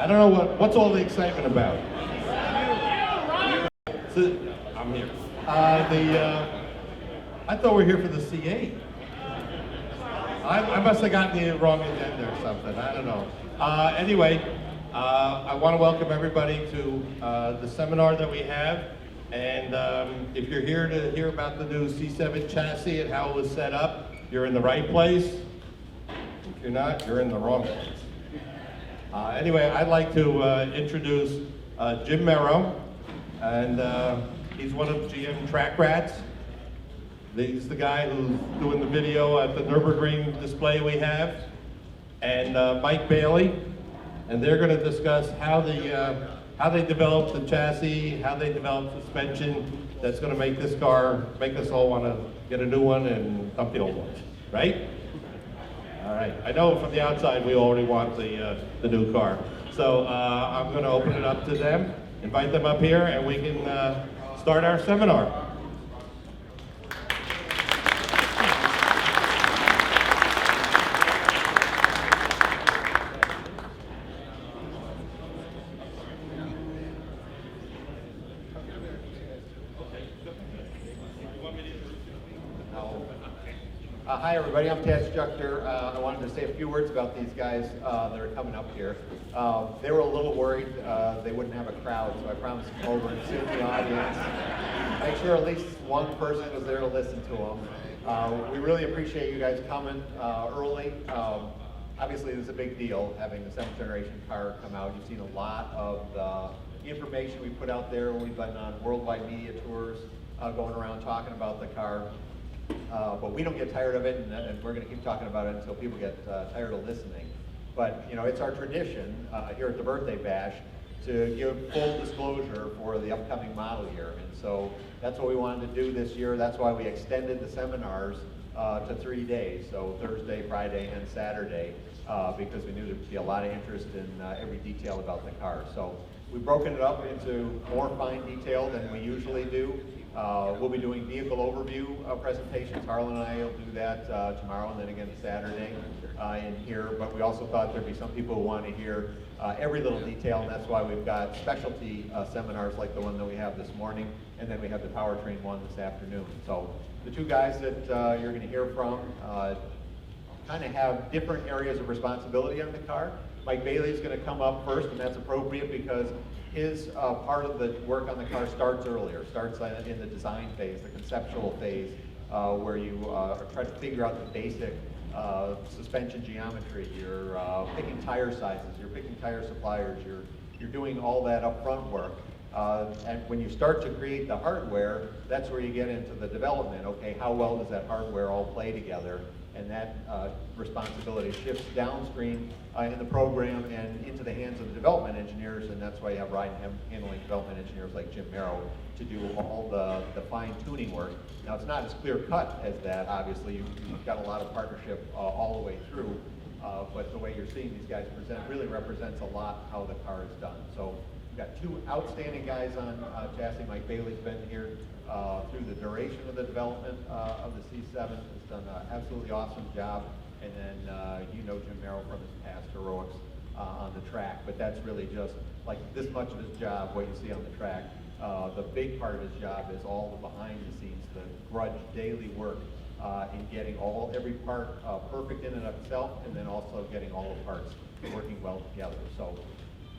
I don't know what's all the excitement about. So, I'm here. I thought we were here for the C8. I must have gotten the wrong agenda or something. I don't know. Anyway, I want to welcome everybody to the seminar that we have. And if you're here to hear about the new C7 chassis and how it was set up, you're in the right place. If you're not, you're in the wrong place. Anyway, I'd like to introduce Jim Mero, and he's one of GM track rats. He's the guy who's doing the video at the Nürburgring display we have, and Mike Bailey, and they're going to discuss how they developed the chassis, how they developed suspension that's going to make this car, make us all want to get a new one and dump the old ones, right? All right. I know from the outside we already want the new car, so I'm going to open it up to them, invite them up here, and we can start our seminar. Hi everybody, I'm Taz Juchter. I wanted to say a few words about these guys that are coming up here. They were a little worried they wouldn't have a crowd, so I promised to come over and sit in the audience. Make sure at least one person was there to listen to them. We really appreciate you guys coming early. Obviously this is a big deal, having the 7th generation car come out. You've seen a lot of the information we put out there. We've been on worldwide media tours going around talking about the car. But we don't get tired of it, and we're going to keep talking about it until people get tired of listening. But you know, it's our tradition here at the Birthday Bash to give full disclosure for the upcoming model year, and so that's what we wanted to do this year. That's why we extended the seminars to 3 days, so Thursday, Friday, and Saturday, because we knew there'd be a lot of interest in every detail about the car. So we've broken it up into more fine detail than we usually do. We'll be doing vehicle overview presentations. Harlan and I will do that tomorrow and then again Saturday in here. But we also thought there'd be some people who want to hear every little detail, and that's why we've got specialty seminars like the one that we have this morning, and then we have the powertrain one this afternoon. So the two guys that you're going to hear from kind of have different areas of responsibility on the car. Mike Bailey is going to come up first, and that's appropriate because his part of the work on the car starts earlier, starts in the design phase, the conceptual phase, where you try to figure out the basic suspension geometry. You're picking tire sizes, you're picking tire suppliers, you're doing all that upfront work. And when you start to create the hardware, that's where you get into the development. Okay, how well does that hardware all play together? And that responsibility shifts downstream in the program and into the hands of the development engineers, and that's why you have ride and handling development engineers like Jim Mero to do all the fine-tuning work. Now, it's not as clear-cut as that, obviously. You've got a lot of partnership all the way through, but the way you're seeing these guys present really represents a lot how the car is done. So we've got two outstanding guys on chassis. Mike Bailey's been here through the duration of the development of the C7. Has done an absolutely awesome job. And then you know Jim Mero from his past heroics on the track. But that's really just like this much of his job, what you see on the track. The big part of his job is all the behind the scenes, the grudge daily work in getting every part perfect in and of itself, and then also getting all the parts working well together. So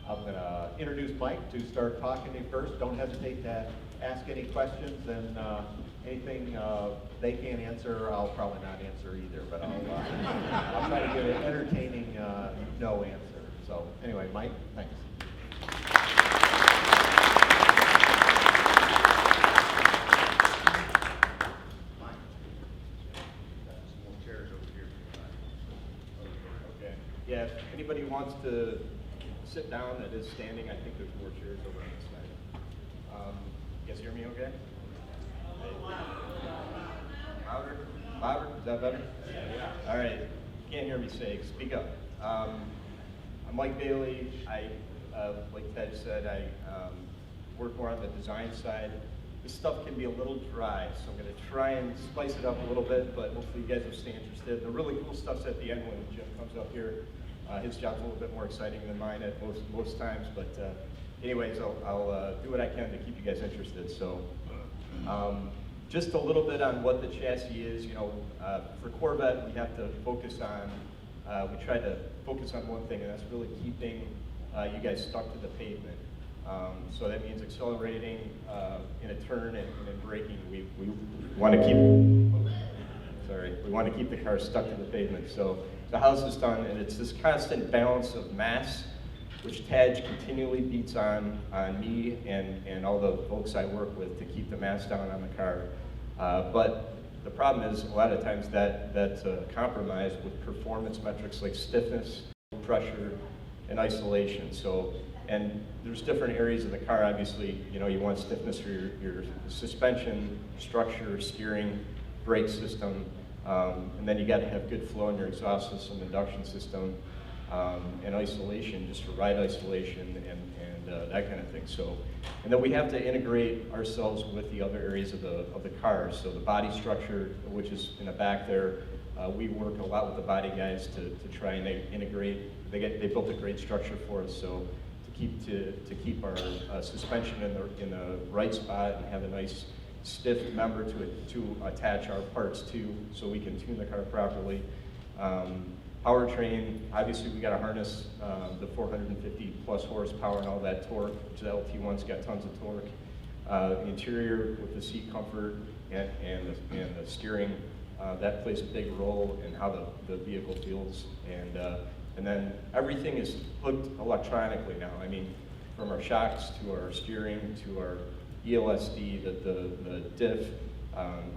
I'm going to introduce Mike to start talking to you first. Don't hesitate to ask any questions, and anything they can't answer, I'll probably not answer either, but I'll try to give an entertaining no answer. So anyway, Mike, thanks. Okay. Yeah, if anybody wants to sit down that is standing, I think there's more chairs over on this side. You guys hear me okay? Louder? Louder? Is that better? Yeah. All right. Can't hear me say, speak up. I'm Mike Bailey. Like Ted said, I work more on the design side. This stuff can be a little dry, so I'm going to try and spice it up a little bit, but hopefully you guys will stay interested. The really cool stuff's at the end when Jim comes up here. His job's a little bit more exciting than mine at most times, but anyways, I'll do what I can to keep you guys interested. So just a little bit on what the chassis is. You know, for Corvette, we have to focus on, we try to focus on one thing, and that's really keeping you guys stuck to the pavement. So that means accelerating in a turn and in braking. We want to keep, we want to keep the car stuck to the pavement. So the house is done, and it's this constant balance of mass, which Taj continually beats on me and all the folks I work with to keep the mass down on the car. But the problem is, a lot of times that's compromised with performance metrics like stiffness, pressure, and isolation. So, and there's different areas of the car. Obviously, you know, you want stiffness for your suspension, structure, steering, brake system, and then you got to have good flow in your exhaust system, induction system, and isolation, just for ride isolation and that kind of thing. So, and then we have to integrate ourselves with the other areas of the car. So the body structure, which is in the back there, we work a lot with the body guys to try and integrate. They built a great structure for us. So to keep our suspension in the right spot and have a nice stiff member to attach our parts to, so we can tune the car properly. Powertrain, obviously we got to harness the 450 plus horsepower and all that torque, which the LT1's got tons of torque. The interior with the seat comfort and the steering, that plays a big role in how the vehicle feels. And then everything is hooked electronically now. I mean, from our shocks to our steering to our ELSD, the diff,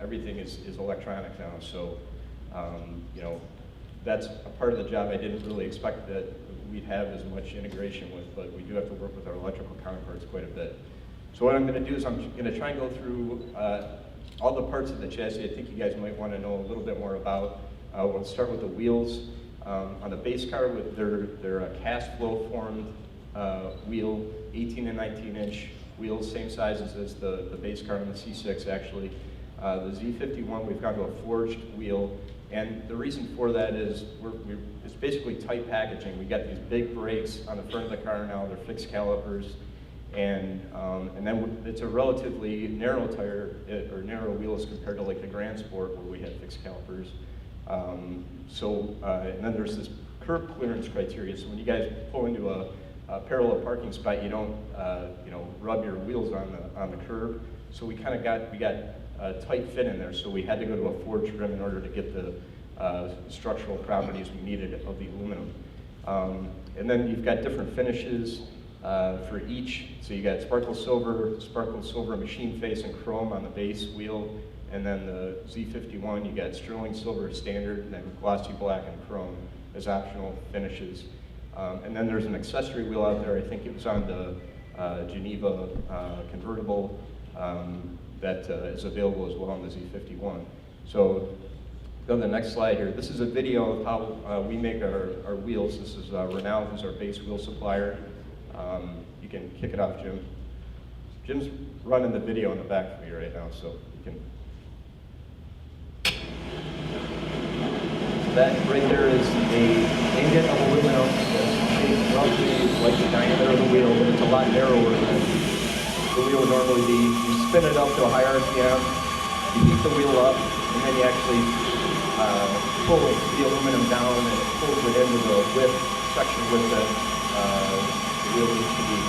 everything is electronic now. So, you know, that's a part of the job I didn't really expect that we'd have as much integration with, but we do have to work with our electrical counterparts quite a bit. So what I'm going to do is I'm going to try and go through all the parts of the chassis I think you guys might want to know a little bit more about. We'll start with the wheels. On the base car, they're a cast flow formed wheel, 18 and 19 inch wheels, same sizes as the base car on the C6 actually. The Z51, we've gone to a forged wheel, and the reason for that is it's basically tight packaging. We got these big brakes on the front of the car now, they're fixed calipers, and then it's a relatively narrow tire, or narrow wheels compared to like the Grand Sport where we had fixed calipers. And then there's this curb clearance criteria. So when you guys pull into a parallel parking spot, you don't, rub your wheels on the curb. So we got a tight fit in there. So we had to go to a forged rim in order to get the structural properties we needed of the aluminum. And then you've got different finishes for each. So you got sparkle silver machine face and chrome on the base wheel. And then the Z51, you got sterling silver standard, and then glossy black and chrome as optional finishes. And then there's an accessory wheel out there. I think it was on the Geneva convertible that is available as well on the Z51. So go to the next slide here. This is a video of how we make our wheels. This is Renault, who's our base wheel supplier. You can kick it off, Jim. Jim's running the video in the back for me right now, so you can. That right there is a ingot of aluminum that's shaped roughly like the diameter of the wheel, but it's a lot narrower than the wheel would normally be. You spin it up to a high RPM, you heat the wheel up, and then you actually pull the aluminum down and it pulls it into the width section with the wheel needs to be.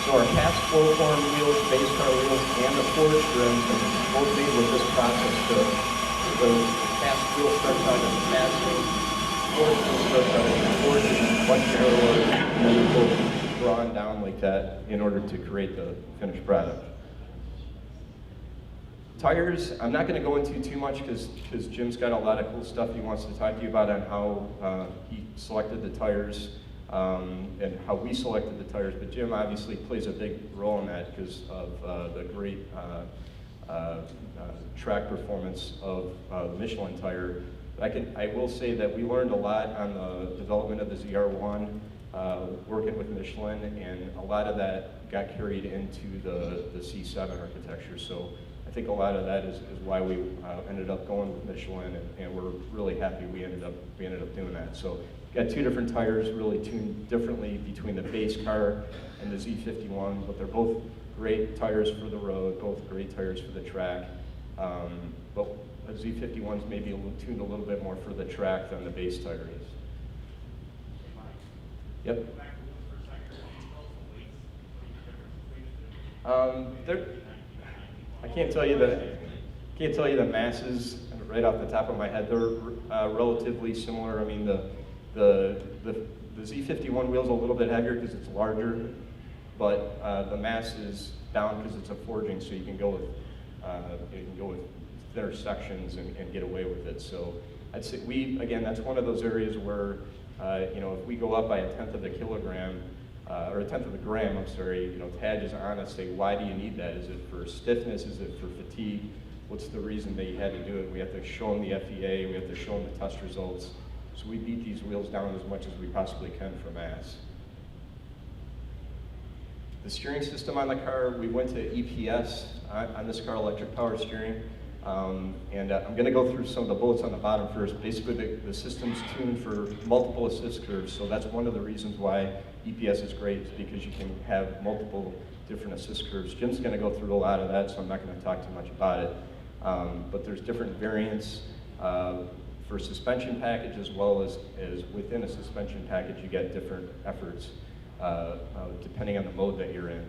So our cast flow form wheels, base car wheels, and the forged rims are both made with this process to the cast wheel starts out as casting, forged wheel starts out as forged and much narrower, and then they're both drawn down like that in order to create the finished product. Tires, I'm not going to go into too much because Jim's got a lot of cool stuff he wants to talk to you about on how he selected the tires and how we selected the tires, but Jim obviously plays a big role in that because of the great track performance of the Michelin tire. I will say that we learned a lot on the development of the ZR1 working with Michelin, and a lot of that got carried into the C7 architecture. So I think a lot of that is why we ended up going with Michelin, and we're really happy we ended up doing that. So got two different tires, really tuned differently between the base car and the Z51, but they're both great tires for the road, both great tires for the track. But the Z51's maybe tuned a little bit more for the track than the base tire is. Yep. I can't tell you the masses right off the top of my head. They're relatively similar. I mean, the Z51 wheel's a little bit heavier because it's larger, but the mass is down because it's a forging, so you can go with thinner sections and get away with it. So I'd say again, that's one of those areas where if we go up by 1/10 of a kilogram. Or 1/10 of a gram, I'm sorry, Taj is on us, say, why do you need that? Is it for stiffness? Is it for fatigue? What's the reason that you had to do it? We have to show them the FEA, we have to show them the test results. So we beat these wheels down as much as we possibly can for mass. The steering system on the car, we went to EPS on this car, electric power steering. I'm going to go through some of the bullets on the bottom first. Basically, the system's tuned for multiple assist curves, so that's one of the reasons why EPS is great, is because you can have multiple different assist curves. Jim's going to go through a lot of that, so I'm not going to talk too much about it. But there's different variants for suspension package, as well as within a suspension package, you get different efforts depending on the mode that you're in.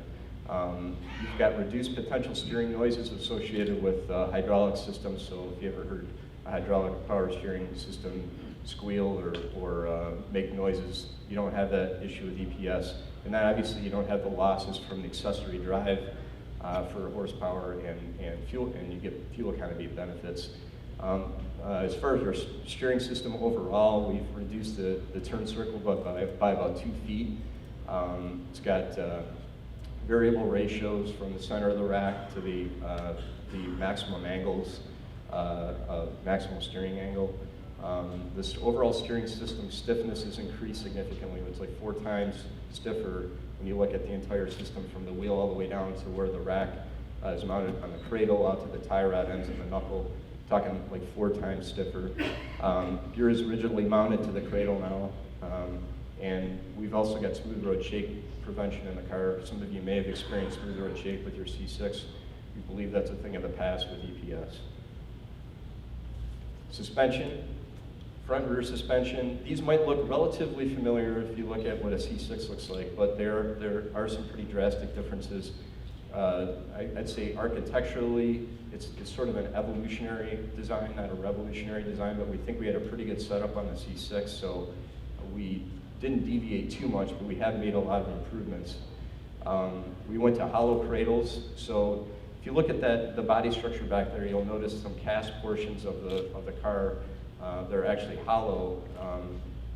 You've got reduced potential steering noises associated with hydraulic systems. So if you ever heard a hydraulic power steering system squeal or make noises, you don't have that issue with EPS. And then obviously you don't have the losses from the accessory drive for horsepower and fuel, and you get fuel economy benefits. As far as our steering system overall, we've reduced the turn circle by about 2 feet. It's got variable ratios from the center of the rack to the maximum angles, maximum steering angle. This overall steering system stiffness has increased significantly. It's like 4 times stiffer when you look at the entire system from the wheel all the way down to where the rack is mounted on the cradle out to the tie rod ends and the knuckle. Talking like 4 times stiffer. Gear is rigidly mounted to the cradle now. And we've also got smooth road shake prevention in the car. Some of you may have experienced smooth road shake with your C6. We believe that's a thing of the past with EPS. Suspension, front and rear suspension. These might look relatively familiar if you look at what a C6 looks like, but there are some pretty drastic differences. I'd say architecturally, it's sort of an evolutionary design, not a revolutionary design, but we think we had a pretty good setup on the C6, so we didn't deviate too much, but we have made a lot of improvements. We went to hollow cradles, so if you look at the body structure back there, you'll notice some cast portions of the car. They're actually hollow.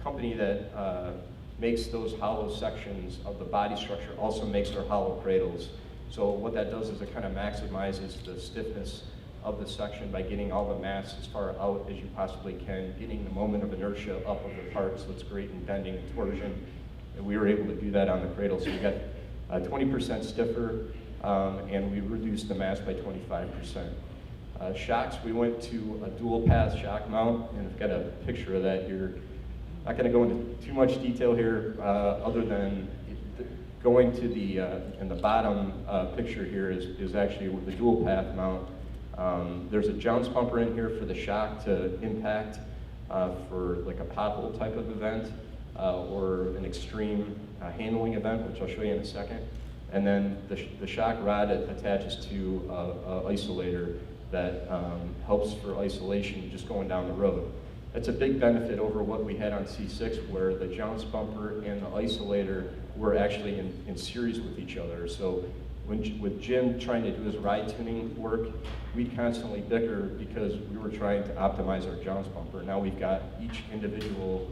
Company that makes those hollow sections of the body structure also makes their hollow cradles. So what that does is it kind of maximizes the stiffness of the section by getting all the mass as far out as you possibly can, getting the moment of inertia up of the part, so it's great in bending and torsion. And we were able to do that on the cradle, so we got 20% stiffer, and we reduced the mass by 25%. Shocks, we went to a dual path shock mount, and I've got a picture of that here. Not going to go into too much detail here, other than going to the, in the bottom picture here is actually with the dual path mount. There's a jounce bumper in here for the shock to impact for like a pothole type of event or an extreme handling event, which I'll show you in a second. And then the shock rod attaches to an isolator that helps for isolation just going down the road. That's a big benefit over what we had on C6, where the jounce bumper and the isolator were actually in series with each other. So with Jim trying to do his ride tuning work, we'd constantly bicker because we were trying to optimize our jounce bumper. Now we've got each individual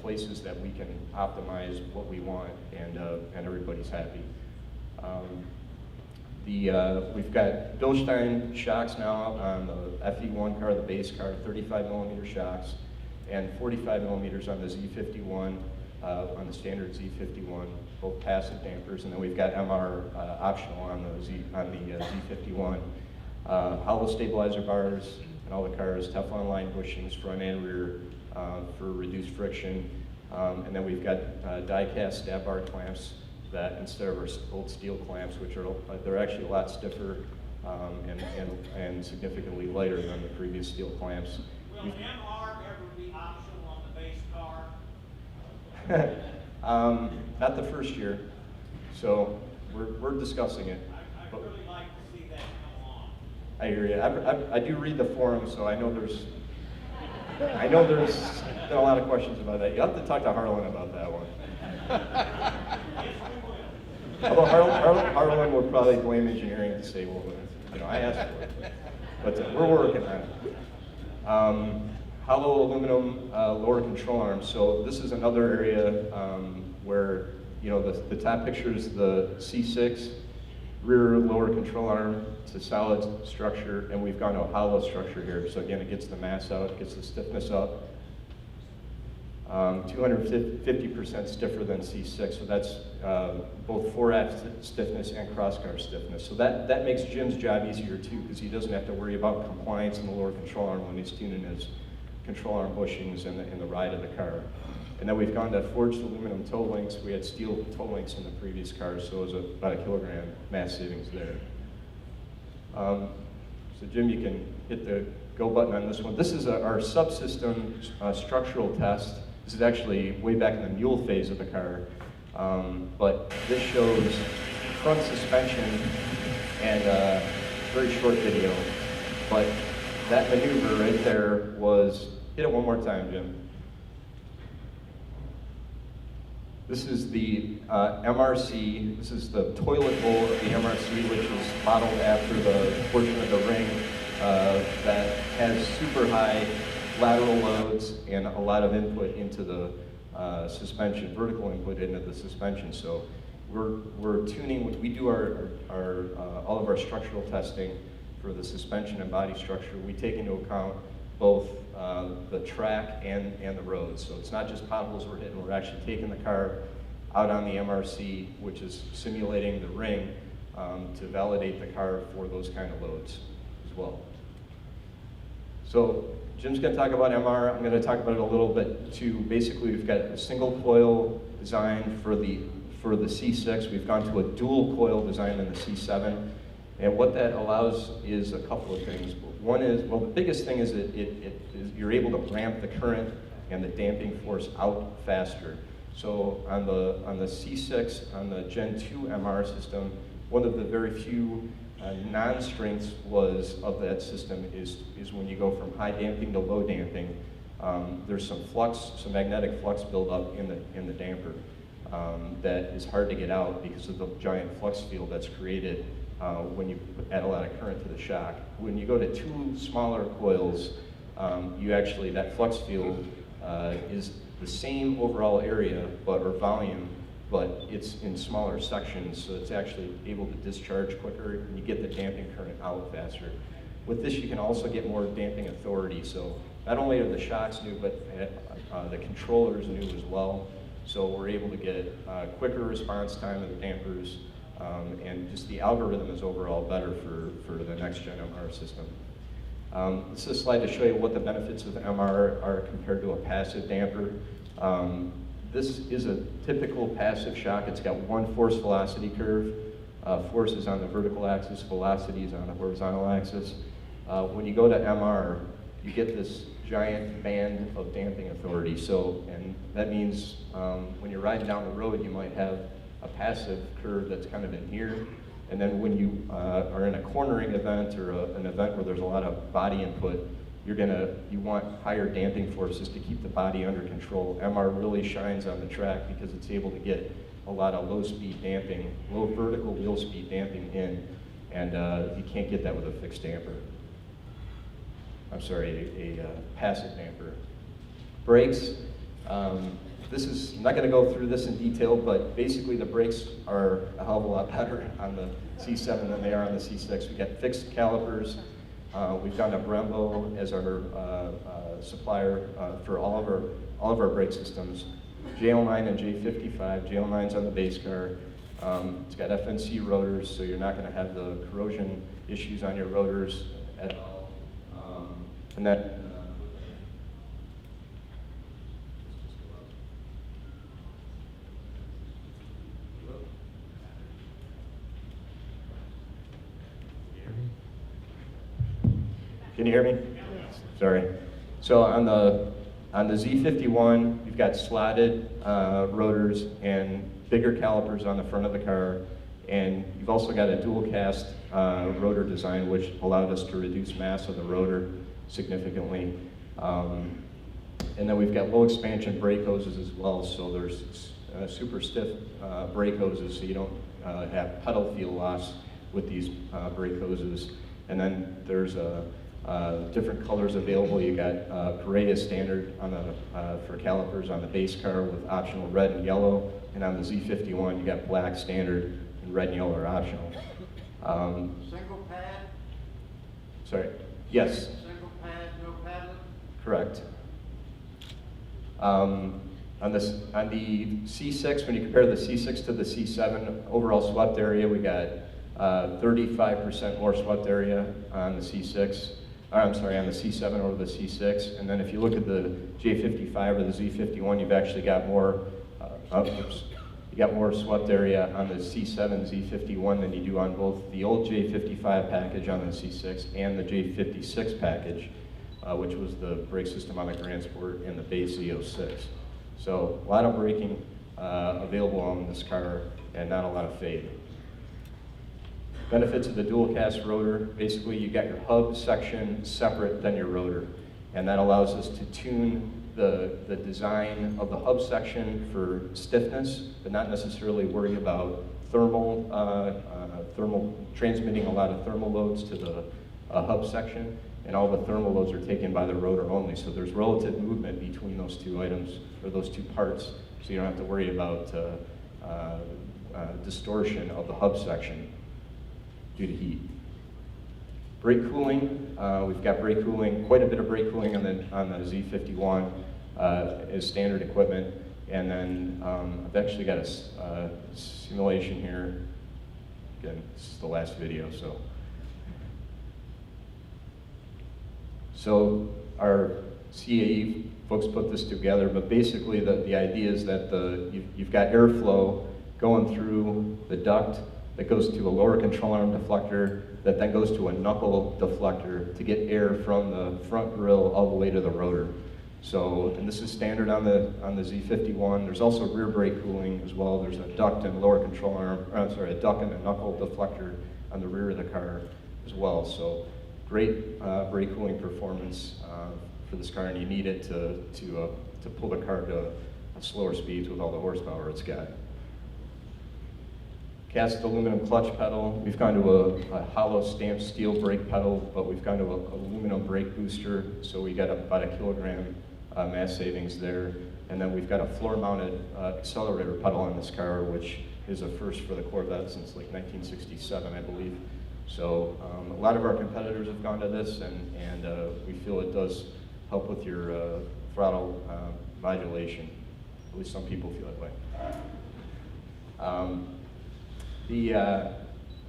places that we can optimize what we want, and everybody's happy. We've got Bilstein shocks now on the FE1 car, the base car, 35mm shocks, and 45mm on the Z51, on the standard Z51, both passive dampers, and then we've got MR optional on the Z51. hollow stabilizer bars in all the cars, Teflon line bushings front and rear for reduced friction. And then we've got die-cast stab bar clamps that instead of our old steel clamps, which are they're actually a lot stiffer and significantly lighter than the previous steel clamps. Will MR ever be optional on the base car? Not the first year, so we're discussing it. I'd really like to see that come on. I hear you. I do read the forum, so I know there's been a lot of questions about that. You'll have to talk to Harlan about that one. Although Harlan would probably blame engineering to say, well, I asked for it. But we're working on it. Hollow aluminum lower control arms. So this is another area where, the top picture is the C6 rear lower control arm. It's a solid structure, and we've gone to a hollow structure here. So again, it gets the mass out, it gets the stiffness up. 250% stiffer than C6, so that's both fore-aft stiffness and cross-car stiffness. So that makes Jim's job easier too, because he doesn't have to worry about compliance in the lower control arm when he's tuning his control arm bushings in the ride of the car. And then we've gone to forged aluminum toe links. We had steel toe links in the previous cars, so it was about a kilogram mass savings there. So Jim, you can hit the go button on this one. This is our subsystem structural test. This is actually way back in the mule phase of the car, but this shows front suspension and a very short video. But that maneuver right there was, hit it one more time, Jim. This is the MRC. This is the toilet bowl of the MRC, which is modeled after the portion of the ring that has super high lateral loads and a lot of input into the suspension, vertical input into the suspension. So we're tuning. We do our all of our structural testing for the suspension and body structure. We take into account both the track and the road. So it's not just potholes we're hitting. We're actually taking the car out on the MRC, which is simulating the ring to validate the car for those kind of loads as well. So Jim's going to talk about MR. I'm going to talk about it a little bit too. Basically, we've got a single coil design for the C6. We've gone to a dual coil design in the C7. And what that allows is a couple of things. One is, well, the biggest thing is that you're able to ramp the current and the damping force out faster. So on the C6, on the Gen 2 MR system, one of the very few non-strengths of that system is when you go from high damping to low damping. There's some flux, some magnetic flux buildup in the damper that is hard to get out because of the giant flux field that's created when you add a lot of current to the shock. When you go to two smaller coils, that flux field is the same overall area or volume, but it's in smaller sections, so it's actually able to discharge quicker, and you get the damping current out faster. With this, you can also get more damping authority, so not only are the shocks new, but the controller's new as well, so we're able to get quicker response time of the dampers, and just the algorithm is overall better for the next gen MR system. This is a slide to show you what the benefits of MR are compared to a passive damper. This is a typical passive shock. It's got one force velocity curve. Force is on the vertical axis, velocity is on the horizontal axis. When you go to MR, you get this giant band of damping authority. And that means when you're riding down the road, you might have a passive curve that's kind of in here. And then when you are in a cornering event or an event where there's a lot of body input, you want higher damping forces to keep the body under control. MR really shines on the track because it's able to get a lot of low-speed damping, low vertical wheel speed damping in, and you can't get that with a fixed damper. I'm sorry, a passive damper. Brakes. I'm not going to go through this in detail, but basically the brakes are a hell of a lot better on the C7 than they are on the C6. We've got fixed calipers. We've gone to Brembo as our supplier for all of our brake systems. JL9 and J55. JL9's on the base car. It's got FNC rotors, so you're not going to have the corrosion issues on your rotors at all. And then can you hear me? Sorry. So on the Z51, you've got slotted rotors and bigger calipers on the front of the car, and you've also got a dual cast rotor design, which allowed us to reduce mass of the rotor significantly. And then we've got low expansion brake hoses as well, so there's super stiff brake hoses, so you don't have pedal feel loss with these brake hoses. And then there's different colors available. You got gray as standard on the for calipers on the base car with optional red and yellow, and on the Z51 you got black standard and red and yellow are optional. Single pad? Sorry. Yes. Single pad, no paddling? Correct. On the C6, when you compare the C6 to the C7 overall swept area, we got 35% more swept area on the C6. I'm sorry, on the C7 over the C6. And then if you look at the J55 or the Z51, you've actually got more, you got more swept area on the C7 Z51 than you do on both the old J55 package on the C6 and the J56 package, which was the brake system on the Grand Sport and the base Z06. So a lot of braking available on this car and not a lot of fade. Benefits of the dual cast rotor, basically you got your hub section separate than your rotor, and that allows us to tune the design of the hub section for stiffness, but not necessarily worry about thermal transmitting a lot of thermal loads to the hub section, and all the thermal loads are taken by the rotor only, so there's relative movement between those two items, or those two parts, so you don't have to worry about distortion of the hub section due to heat. Brake cooling, we've got brake cooling, quite a bit of brake cooling on the Z51 as standard equipment. And then I've actually got a simulation here. Again, this is the last video, so. So our CAE folks put this together, but basically the idea is that you've got airflow going through the duct that goes to a lower control arm deflector that then goes to a knuckle deflector to get air from the front grille all the way to the rotor. So, and this is standard on the Z51. There's also rear brake cooling as well. There's a duct and lower control arm, I'm sorry, a duct and a knuckle deflector on the rear of the car as well. So great brake cooling performance for this car, and you need it to pull the car to slower speeds with all the horsepower it's got. Cast aluminum clutch pedal. We've gone to a hollow stamped steel brake pedal, but we've gone to an aluminum brake booster, so we got about a kilogram mass savings there. And then we've got a floor-mounted accelerator pedal on this car, which is a first for the Corvette since like 1967, I believe. So a lot of our competitors have gone to this, and we feel it does help with your throttle modulation. At least some people feel that way. The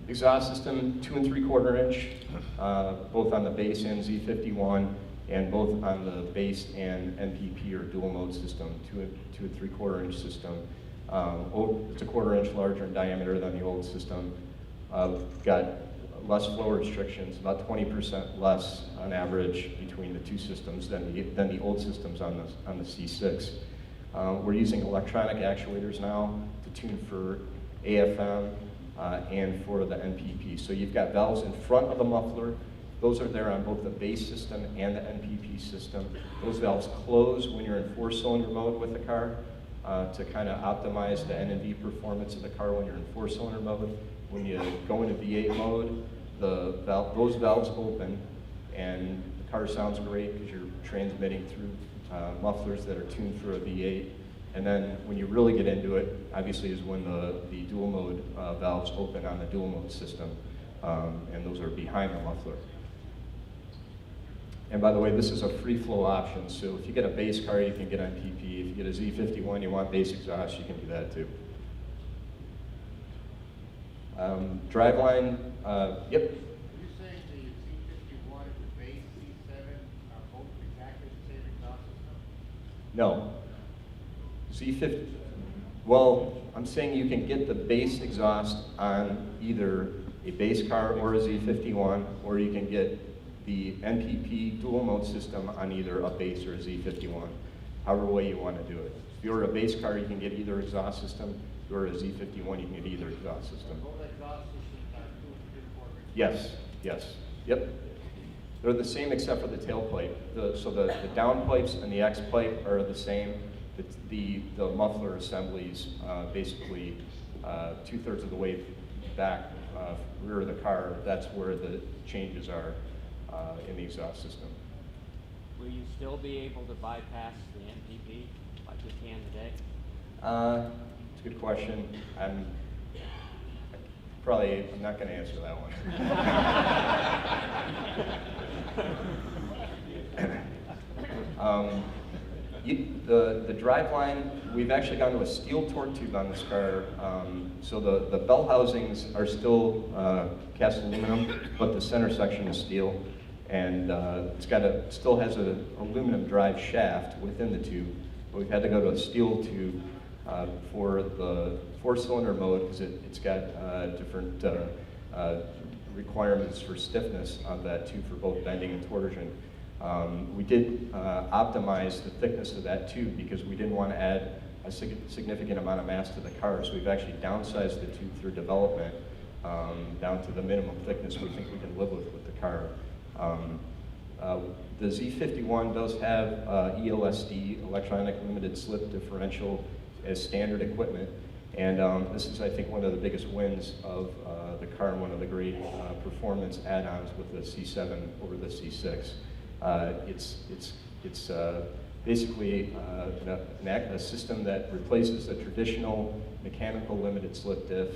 exhaust system, 2 3/4 inch, both on the base and Z51, and both on the base and NPP or dual mode system, 2 3/4 inch system. It's a 1/4 inch larger in diameter than the old system. Got less flow restrictions, about 20% less on average between the two systems than the old systems on the C6. We're using electronic actuators now to tune for AFM and for the NPP. So you've got valves in front of the muffler. Those are there on both the base system and the NPP system. Those valves close when you're in 4-cylinder mode with the car to kind of optimize the N&V performance of the car when you're in 4-cylinder mode. When you go into V8 mode, those valves open and the car sounds great because you're transmitting through mufflers that are tuned for a V8. And then when you really get into it, obviously is when the dual mode valves open on the dual mode system, and those are behind the muffler. And by the way, this is a free flow option, so if you get a base car, you can get NPP. If you get a Z51, you want base exhaust, you can do that too. Driveline, yep. You No. Z50, well, I'm saying you can get the base exhaust on either a base car or a Z51, or you can get the NPP dual mode system on either a base or a Z51, however way you want to do it. If you're a base car, you can get either exhaust system. If you're a Z51, you can get either exhaust system. Both exhaust systems are 2 3 quarters. Yes, yes, yep. They're the same except for the tailpipe. So the downpipes and the X pipe are the same. The muffler assemblies basically 2/3 of the way back, rear of the car. That's where the changes are in the exhaust system. Will you still be able to bypass the NPP like you can today? It's a good question. I'm not going to answer that one. The drive line, we've actually gone to a steel torque tube on this car. So the bell housings are still cast aluminum, but the center section is steel. And still has an aluminum drive shaft within the tube. But we've had to go to a steel tube for the 4-cylinder mode because it's got different requirements for stiffness on that tube for both bending and torsion. We did optimize the thickness of that tube because we didn't want to add a significant amount of mass to the car, so we've actually downsized the tube through development down to the minimum thickness we think we can live with the car. The Z51 does have ELSD, electronic limited slip differential, as standard equipment, and this is, I think, one of the biggest wins of the car and one of the great performance add-ons with the C7 over the C6. It's basically a system that replaces a traditional mechanical limited slip diff,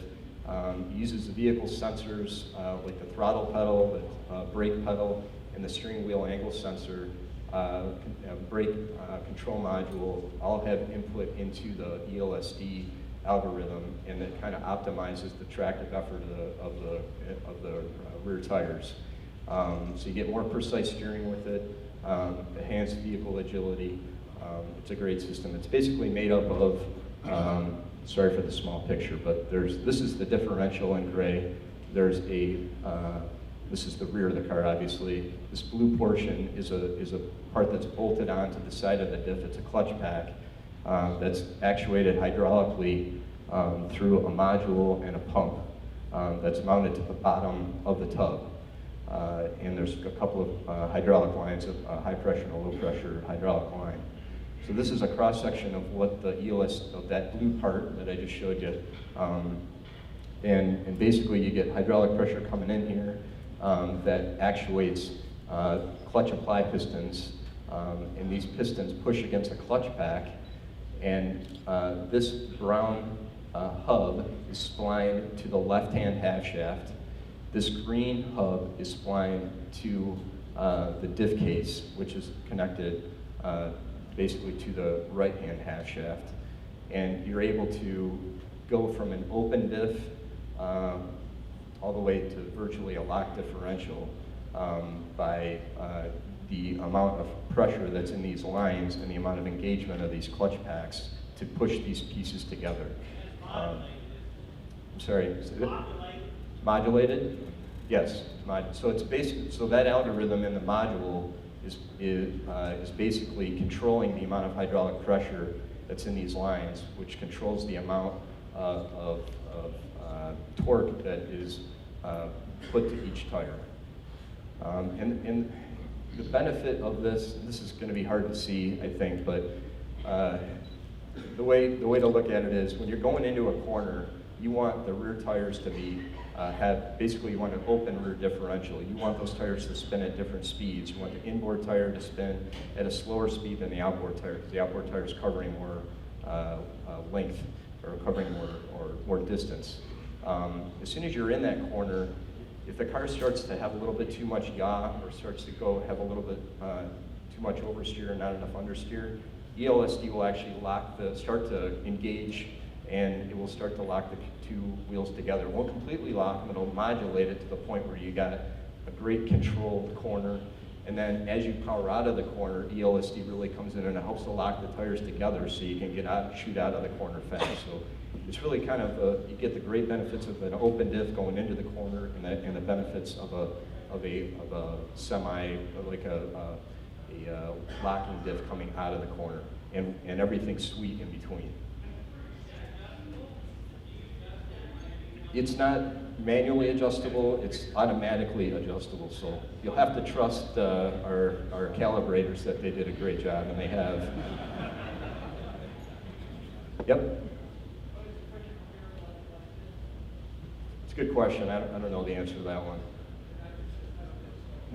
uses the vehicle sensors like the throttle pedal, the brake pedal, and the steering wheel angle sensor, brake control module, all have input into the ELSD algorithm, and it kind of optimizes the tractive effort of the rear tires. So you get more precise steering with it, enhanced vehicle agility. It's a great system. It's basically made up of, sorry for the small picture, but this is the differential in gray. This is the rear of the car, obviously. This blue portion is a part that's bolted onto the side of the diff. It's a clutch pack that's actuated hydraulically through a module and a pump that's mounted to the bottom of the tub. And there's a couple of hydraulic lines, high pressure and a low pressure hydraulic line. So this is a cross section of what the ELS, of that blue part that I just showed you. And basically you get hydraulic pressure coming in here that actuates clutch apply pistons. And these pistons push against a clutch pack. And this brown hub is splined to the left-hand half shaft. This green hub is splined to the diff case, which is connected basically to the right-hand half shaft. And you're able to go from an open diff all the way to virtually a lock differential by the amount of pressure that's in these lines and the amount of engagement of these clutch packs to push these pieces together. I'm sorry. Modulated? Yes. So it's so that algorithm in the module is basically controlling the amount of hydraulic pressure that's in these lines, which controls the amount of torque that is put to each tire. And the benefit of this is going to be hard to see, I think, but the way to look at it is when you're going into a corner, you want the rear tires to be basically you want an open rear differential. You want those tires to spin at different speeds. You want the inboard tire to spin at a slower speed than the outboard tire, because the outboard tire is covering more length or covering more distance. As soon as you're in that corner, if the car starts to have a little bit too much yaw or starts to have a little bit too much oversteer and not enough understeer, ELSD will actually start to engage, and it will start to lock the two wheels together. It won't completely lock them, it'll modulate it to the point where you got a great controlled corner, And then as you power out of the corner, ELSD really comes in and it helps to lock the tires together so you can get out, shoot out of the corner fast. So it's really kind of, you get the great benefits of an open diff going into the corner and the benefits of a semi, like a locking diff coming out of the corner, and everything's sweet in between. It's not manually adjustable, it's automatically adjustable, so you'll have to trust our calibrators that they did a great job, and they have. Yep. It's a good question. I don't know the answer to that one.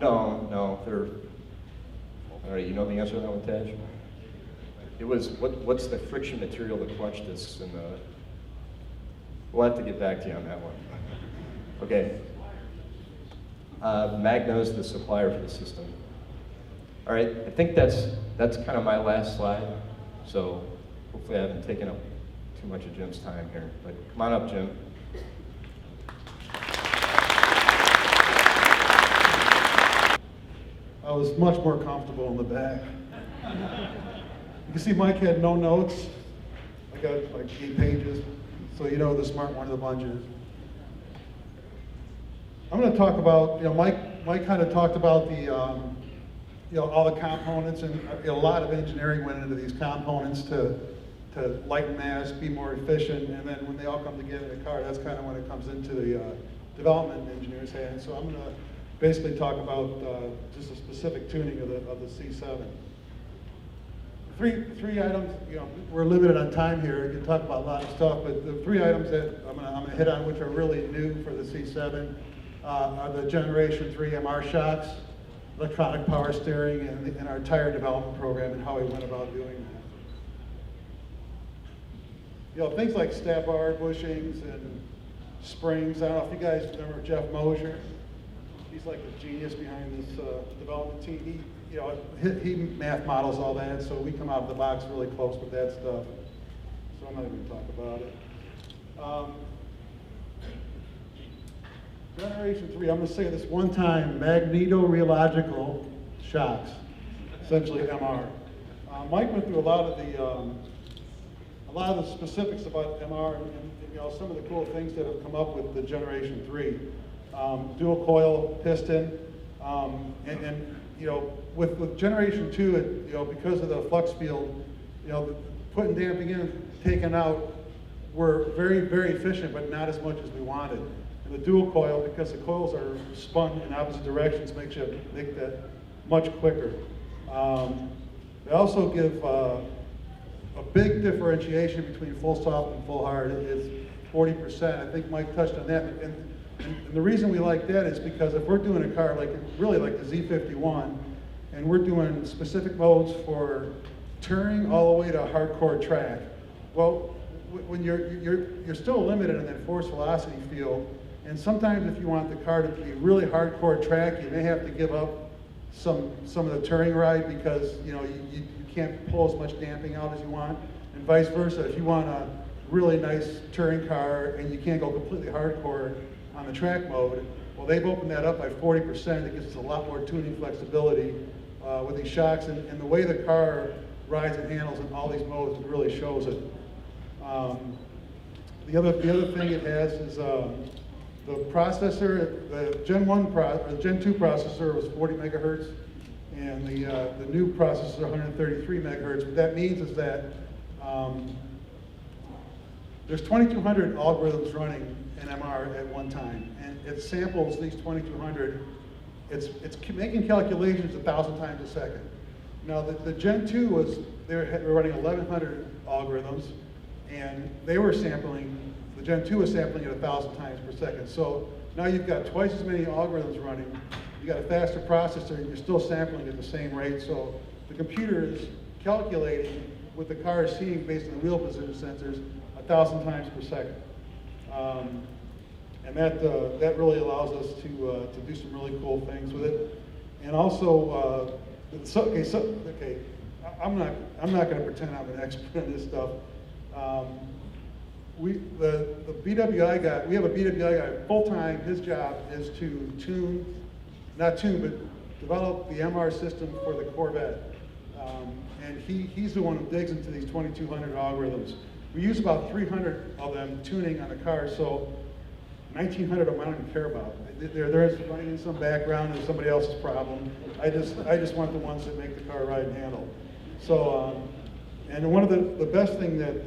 No, they're, all right, you know the answer to that one, Taj? It was, what's the friction material, the clutch discs, and the, we'll have to get back to you on that one. Okay. Magna is the supplier for the system. All right, I think that's kind of my last slide, so hopefully I haven't taken up too much of Jim's time here, but come on up, Jim. I was much more comfortable in the back. You can see Mike had no notes. I got like 8 pages, so you know the smart one of the bunch is. I'm going to talk about, Mike kind of talked about the, all the components, and a lot of engineering went into these components to lighten mass, be more efficient, and then when they all come together in a car, that's kind of when it comes into the development engineer's hand. So I'm going to basically talk about just a specific tuning of the C7. Three items, we're limited on time here. We can talk about a lot of stuff, but the 3 items that I'm gonna hit on, which are really new for the C7, are the Generation 3 MR shocks, electronic power steering, and our tire development program and how we went about doing that. Things like stab bar bushings and springs. I don't know if you guys remember Jeff Mosier. He's like the genius behind this development team. He math models all that, so we come out of the box really close with that stuff. So I'm not even going to talk about it. Generation 3, I'm going to say this one time, magneto-rheological shocks, essentially MR. Mike went through a lot of the specifics about MR and some of the cool things that have come up with the Generation 3. Dual coil piston, with Generation 2, because of the flux field, putting damping in, taking out, were very, very efficient, but not as much as we wanted. And the dual coil, because the coils are spun in opposite directions, makes you make that much quicker. They also give a big differentiation between full soft and full hard. It's 40%. I think Mike touched on that. And the reason we like that is because if we're doing a car like the Z51, and we're doing specific modes for touring all the way to hardcore track, well, when you're still limited in that force velocity field, and sometimes if you want the car to be really hardcore track, you may have to give up some of the touring ride because you can't pull as much damping out as you want, and vice versa. If you want a really nice touring car and you can't go completely hardcore on the track mode, well, they've opened that up by 40%. It gives us a lot more tuning flexibility with these shocks, and the way the car rides and handles in all these modes, it really shows it. The other thing it has is the processor. The Gen 2 processor was 40 megahertz, and the new processor 133 megahertz. What that means is that there's 2,200 algorithms running in MR at one time, and it samples these 2,200. It's making calculations 1,000 times a second. Now the Gen 2 they were running 1,100 algorithms, and they were sampling. The Gen 2 was sampling at 1,000 times per second. So now you've got twice as many algorithms running. You got a faster processor, and you're still sampling at the same rate. So the computer is calculating what the car is seeing based on the wheel position sensors 1,000 times per second. And that really allows us to do some really cool things with it. And also, I'm not going to pretend I'm an expert in this stuff. The BWI guy, we have a BWI guy full time. His job is to developed the MR system for the Corvette. And he's the one who digs into these 2200 algorithms. We use about 300 of them tuning on the car, so 1900 of them I don't even care about. There is running in some background and somebody else's problem. I just want the ones that make the car ride and handle. So, and one of the best thing that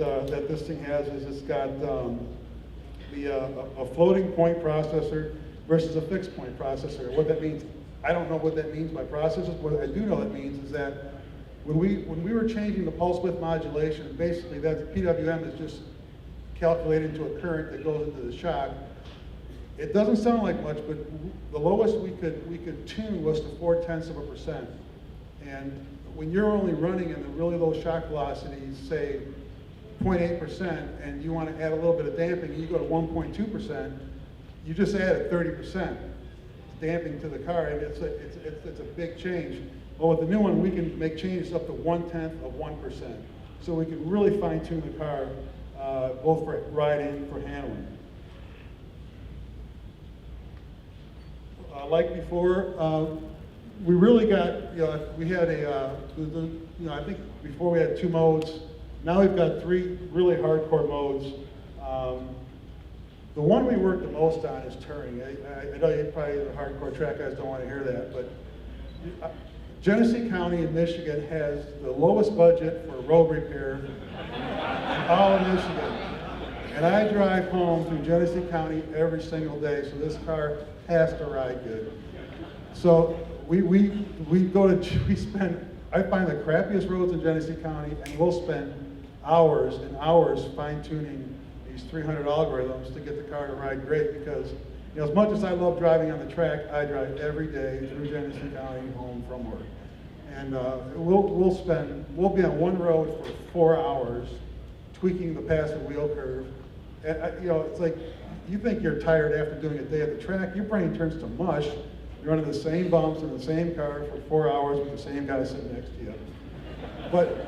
this thing has is it's got a floating point processor versus a fixed point processor. What that means, I don't know what that means by processors. What I do know it means is that when we were changing the pulse width modulation, basically that PWM is just calculated into a current that goes into the shock. It doesn't sound like much, but the lowest we could tune was to 0.4%. And when you're only running in the really low shock velocities, say 0.8%, and you want to add a little bit of damping, and you go to 1.2%, you just added 30% damping to the car, and it's a big change. Well, with the new one, we can make changes up to 0.1%. So we can really fine tune the car, both for riding and for handling. Like before, we really got, we had I think before we had 2 modes. Now we've got 3 really hardcore modes. The one we work the most on is touring. I know you probably, the hardcore track guys don't want to hear that, but Genesee County in Michigan has the lowest budget for road repair in all of Michigan. And I drive home through Genesee County every single day, so this car has to ride good. So we spend, I find the crappiest roads in Genesee County, and we'll spend hours and hours fine tuning these 300 algorithms to get the car to ride great, because as much as I love driving on the track, I drive every day through Genesee County home from work. And we'll be on one road for 4 hours tweaking the passive wheel curve. And it's like, you think you're tired after doing a day at the track, your brain turns to mush. You're running the same bumps in the same car for 4 hours with the same guy sitting next to you. But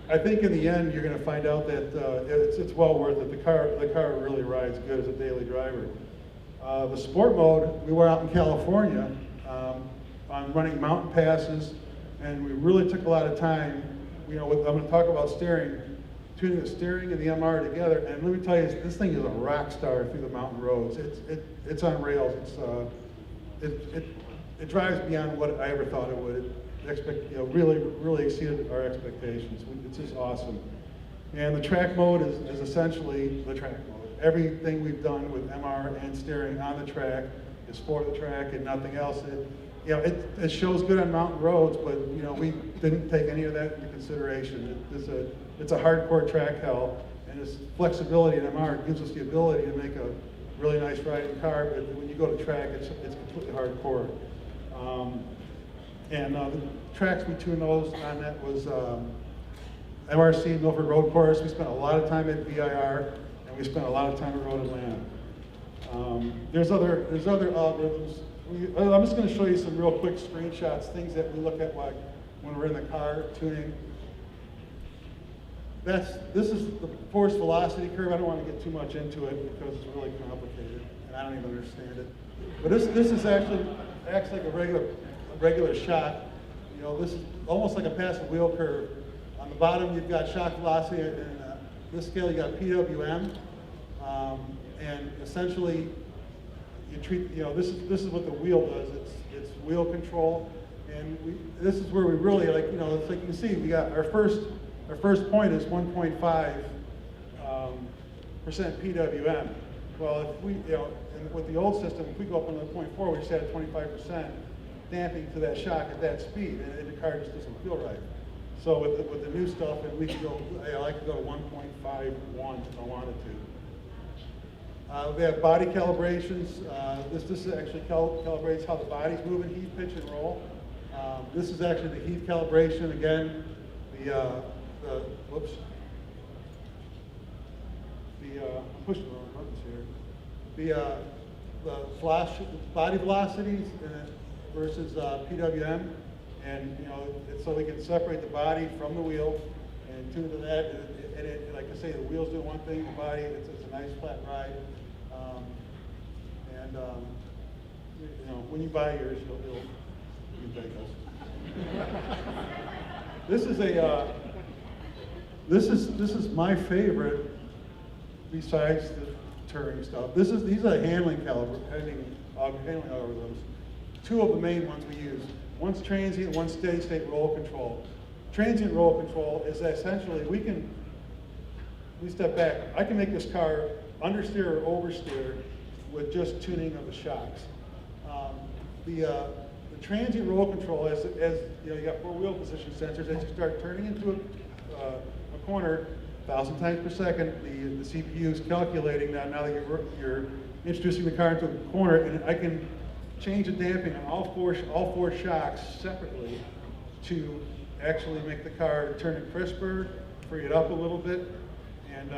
I think in the end, you're going to find out that it's well worth it. The car really rides good as a daily driver. The sport mode, we were out in California on running mountain passes, and we really took a lot of time. I'm going to talk about steering, tuning the steering and the MR together. And let me tell you, this thing is a rock star through the mountain roads. It's on rails. It drives beyond what I ever thought it would. Really exceeded our expectations. It's just awesome. And the track mode is essentially the track mode. Everything we've done with MR and steering on the track is for the track and nothing else. It shows good on mountain roads, but we didn't take any of that into consideration. It's a hardcore track hell, and this flexibility in MR gives us the ability to make a really nice riding car, but when you go to track, it's completely hardcore. The tracks we tuned those on that was MRC, Milford Road Course. We spent a lot of time at VIR, and we spent a lot of time at Road Atlanta. There's other algorithms. I'm just going to show you some real quick screenshots, things that we look at like when we're in the car tuning. This is the force velocity curve. I don't want to get too much into it because it's really complicated, and I don't even understand it. But this is actually acts like a regular shock. This is almost like a passive wheel curve. On the bottom, you've got shock velocity, and this scale, you got PWM, and essentially, you treat. This is what the wheel does. It's wheel control, and this is where we really it's like you can see, we got our first point is 1.5% PWM. Well, if we, and with the old system, if we go up another 0.4, we just add 25% damping to that shock at that speed, and the car just doesn't feel right. So with the new stuff, and we can go, I could go to 1.51 if I wanted to. We have body calibrations. This actually calibrates how the body's moving, heat, pitch, and roll. This is actually the heat calibration. Again, I'm pushing the wrong buttons here. The body velocities versus PWM, and so we can separate the body from the wheel and tune to that. And like I say, the wheels do one thing, the body it's a nice flat ride. When you buy yours, you take us. This is my favorite, besides the touring stuff. These are handling algorithms. Two of the main ones we use. One's transient, one's steady state roll control. Transient roll control is essentially, we step back, I can make this car understeer or oversteer with just tuning of the shocks. The transient roll control, as you know, you got 4 wheel position sensors. As you start turning into a corner 1,000 times per second, the CPU is calculating that now that you're introducing the car into a corner, and I can change the damping on all four shocks separately to actually make the car turn it crisper, free it up a little bit, and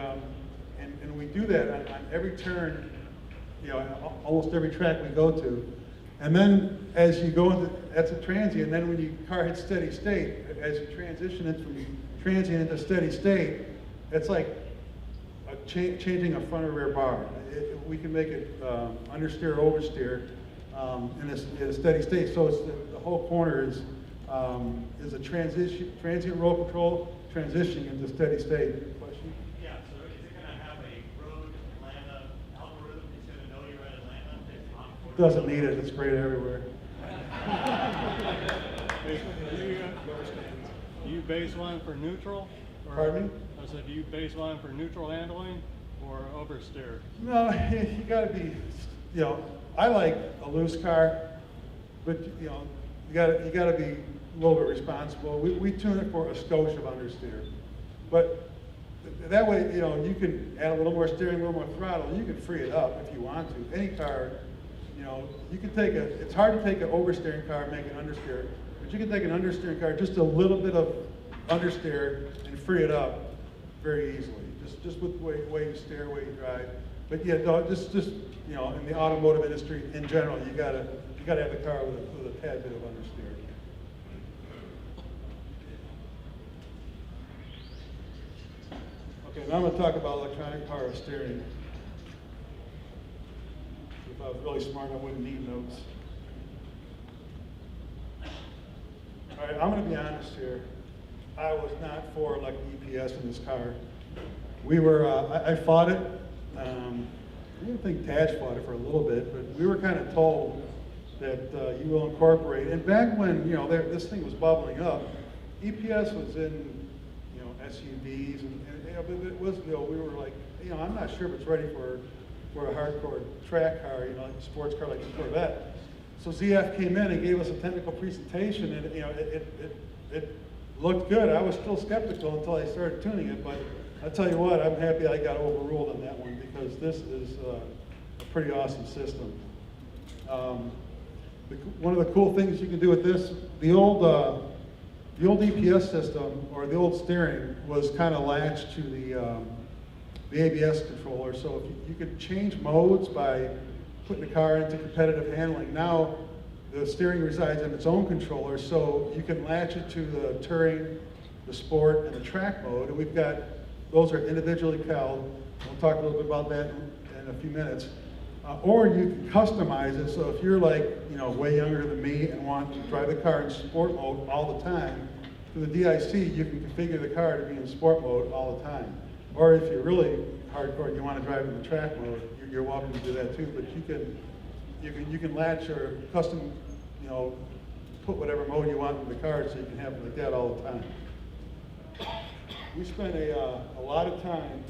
we do that on every turn, you know, almost every track we go to. And then as you go into, that's a transient, and then when your car hits steady state, as you transition it from transient into steady state, it's like changing a front or rear bar. We can make it understeer or oversteer in a steady state. So it's the whole corner is a transient roll control transitioning into steady state. Question? Yeah, so is it gonna have a road Atlanta algorithm that's gonna know you're at Atlanta? Doesn't need it. It's great everywhere. Do you base one for neutral? Or, Pardon me? I said, do you base one for neutral handling or oversteer? No, you gotta be, you know, I like a loose car, but you know, you gotta be a little bit responsible. We tune it for a skosh of understeer. But that way, you know, you can add a little more steering, a little more throttle, and you can free it up if you want to. Any car, you know, you can take it's hard to take an oversteering car and make an understeer, but you can take an understeering car, just a little bit of understeer, and free it up very easily. Just with the way you steer, way you drive. But yeah, no, just you know, in the automotive industry in general, you gotta have the car with a tad bit of understeer. Okay, now I'm going to talk about electronic power steering. If I was really smart, I wouldn't need notes. All right, I'm going to be honest here. I was not for electric EPS in this car. We were, I fought it. I didn't think Taj fought it for a little bit, but we were kind of told that you will incorporate. And back when, you know, this thing was bubbling up, EPS was in, you know, SUVs, and you know, but it was, you know, we were like, you know, I'm not sure if it's ready for a hardcore track car, you know, like a sports car like the Corvette. So ZF came in and gave us a technical presentation, and you know, it looked good. I was still skeptical until I started tuning it, but I tell you what, I'm happy I got overruled on that one, because this is a pretty awesome system. One of the cool things you can do with this, the old EPS system, or the old steering, was kind of latched to the ABS controller. So if you could change modes by putting the car into competitive handling. Now the steering resides in its own controller, so you can latch it to the touring, the sport, and the track mode. And we've got, those are individually called. We'll talk a little bit about that in a few minutes. Or you can customize it, so if you're like, you know, way younger than me and want to drive the car in sport mode all the time, through the DIC you can configure the car to be in sport mode all the time. Or if you're really hardcore and you want to drive in the track mode, you're welcome to do that too. But you can latch or custom, you know, put whatever mode you want in the car, so you can have it like that all the time. We spent a lot of time.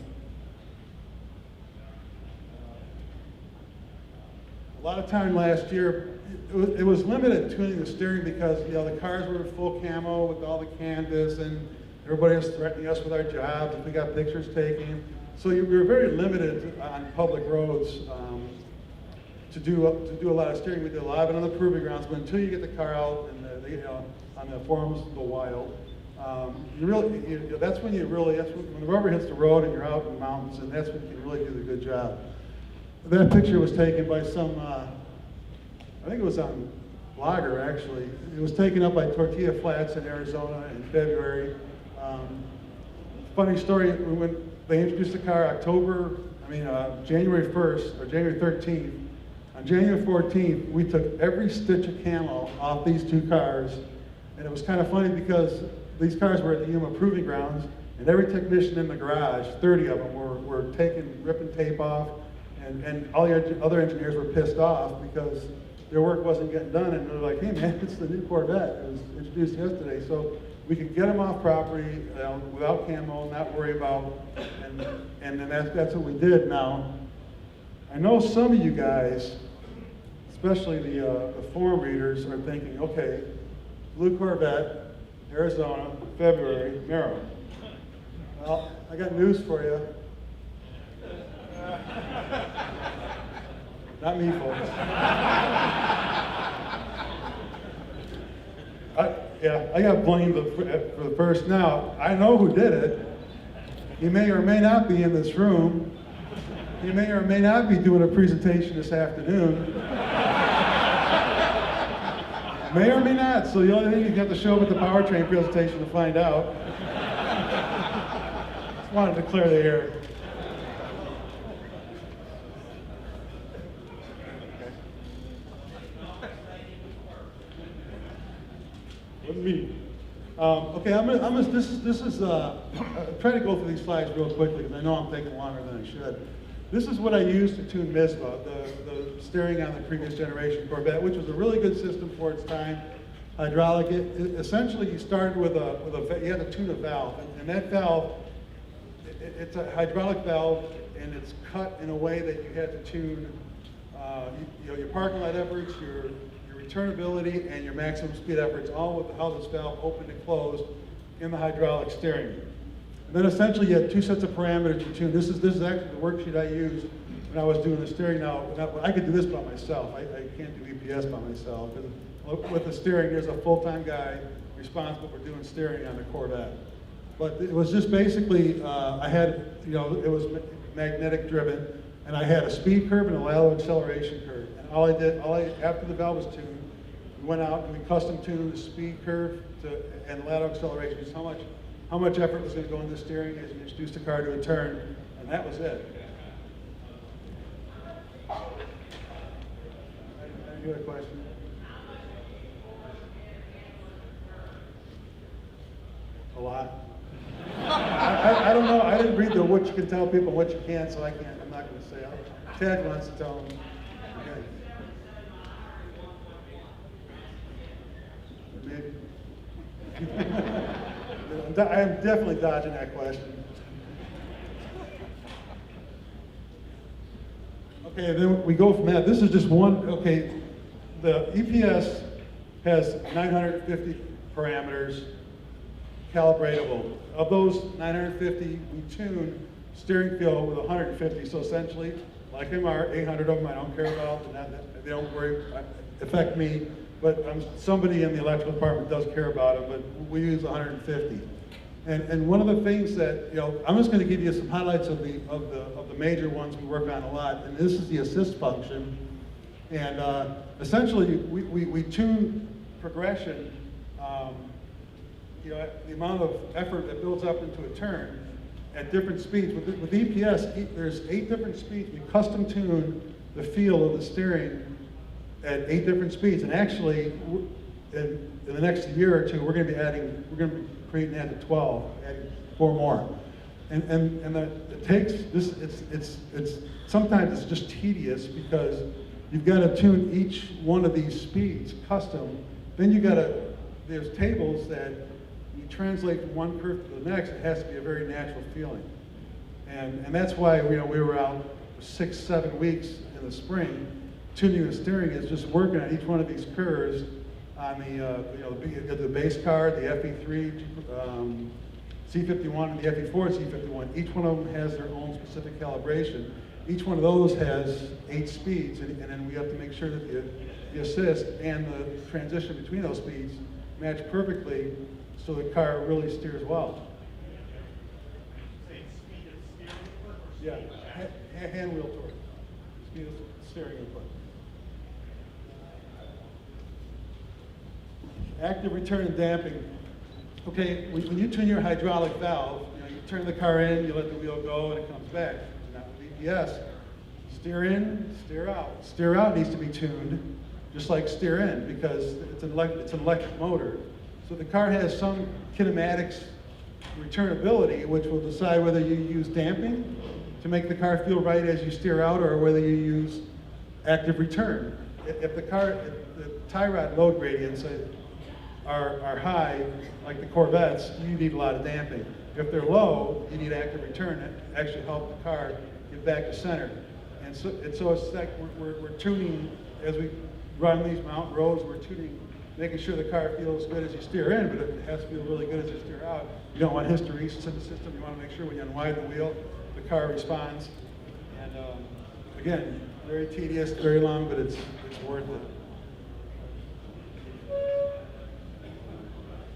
A lot of time last year. It was limited tuning the steering because, you know, the cars were full camo with all the canvas, and everybody was threatening us with our jobs if we got pictures taken. So we were very limited on public roads to do a lot of steering. We did a lot of it on the proving grounds, but until you get the car out and you know, on the forums of the wild, that's when the rubber hits the road and you're out in the mountains, and that's when you can really do the good job. That picture was taken by some, I think it was on Blogger actually. It was taken up by Tortilla Flats in Arizona in February. Funny story, when they introduced the car January 1st or January 13th, On January 14th, we took every stitch of camo off these two cars, and it was kind of funny because these cars were at the Yuma Proving Grounds, and every technician in the garage, 30 of them, were ripping tape off, and all the other engineers were pissed off because their work wasn't getting done, and they're like, hey man, it's the new Corvette. It was introduced yesterday, so we could get them off property without camo, not worry about, and then that's what we did. Now, I know some of you guys, especially the forum readers, are thinking, okay, blue Corvette, Arizona, February, Mero. Well, I got news for you. Not me, folks. I got blamed for the first. Now, I know who did it. He may or may not be in this room. He may or may not be doing a presentation this afternoon. May or may not, so the only thing you have to show up at the powertrain presentation to find out. Just wanted to clear the air. Wasn't me. Okay, this is I'm trying to go through these slides real quickly because I know I'm taking longer than I should. This is what I used to tune MISVA, the steering on the previous generation Corvette, which was a really good system for its time. Hydraulic. Essentially, you started with you had to tune a valve, and that valve, it's a hydraulic valve, and it's cut in a way that you had to tune, your parking light efforts, your returnability, and your maximum speed efforts, all with how this valve opened and closed in the hydraulic steering. And then essentially you had two sets of parameters to tune. This is actually the worksheet I used when I was doing the steering. Now, I could do this by myself. I can't do EPS by myself. With the steering, there's a full-time guy responsible for doing steering on the Corvette. But it was just basically, I had, it was magnetic driven, and I had a speed curve and a lateral acceleration curve. And after the valve was tuned, we went out and we custom tuned the speed curve and lateral acceleration. Just how much effort was going to go into steering as you introduced the car to a turn, and that was it. You had a question? A lot. I don't know. I didn't read the what you can tell people, what you can't, so I'm not going to say. Ted wants to tell them. Okay. Maybe. I'm definitely dodging that question. Okay, then we go from that. This is just one. Okay, the EPS has 950 parameters, calibratable. Of those 950, we tune steering feel with 150. So essentially, like MR, 800 of them I don't care about. They don't affect me. But somebody in the electrical department does care about them. But we use 150. And one of the things that, I'm just going to give you some highlights of the major ones we work on a lot. And this is the assist function. And essentially, we tune progression, the amount of effort that builds up into a turn at different speeds. With EPS, there's 8 different speeds. We custom tune the feel of the steering at 8 different speeds. And actually, in the next year or two, we're going to be creating that to 12, adding 4 more. And it takes this. It's sometimes it's just tedious because you've got to tune each one of these speeds custom. Then there's tables that you translate from one curve to the next. It has to be a very natural feeling, and that's why we were out 6-7 weeks in the spring tuning the steering. Is just working on each one of these curves on the base car, the FE3 C51 and the FE4 C51. Each one of them has their own specific calibration. Each one of those has 8 speeds, and then we have to make sure that the assist and the transition between those speeds match perfectly so the car really steers well. Say speed of steering input or speed Yeah, hand wheel torque, speed of steering input. Active return and damping. Okay, when you tune your hydraulic valve, you turn the car in, you let the wheel go, and it comes back. Not with EPS. steer in, steer out. Steer out needs to be tuned, just like steer in, because it's an electric motor. So the car has some kinematics returnability, which will decide whether you use damping to make the car feel right as you steer out, or whether you use active return. If the tie rod load gradients are high, like the Corvettes, you need a lot of damping. If they're low, you need active return to actually help the car get back to center. And so it's like we're tuning, as we run these mountain roads, we're tuning, making sure the car feels good as you steer in, but it has to feel really good as you steer out. You don't want hysteresis in the system. You want to make sure when you unwind the wheel, the car responds. And again, very tedious, very long, but it's worth it.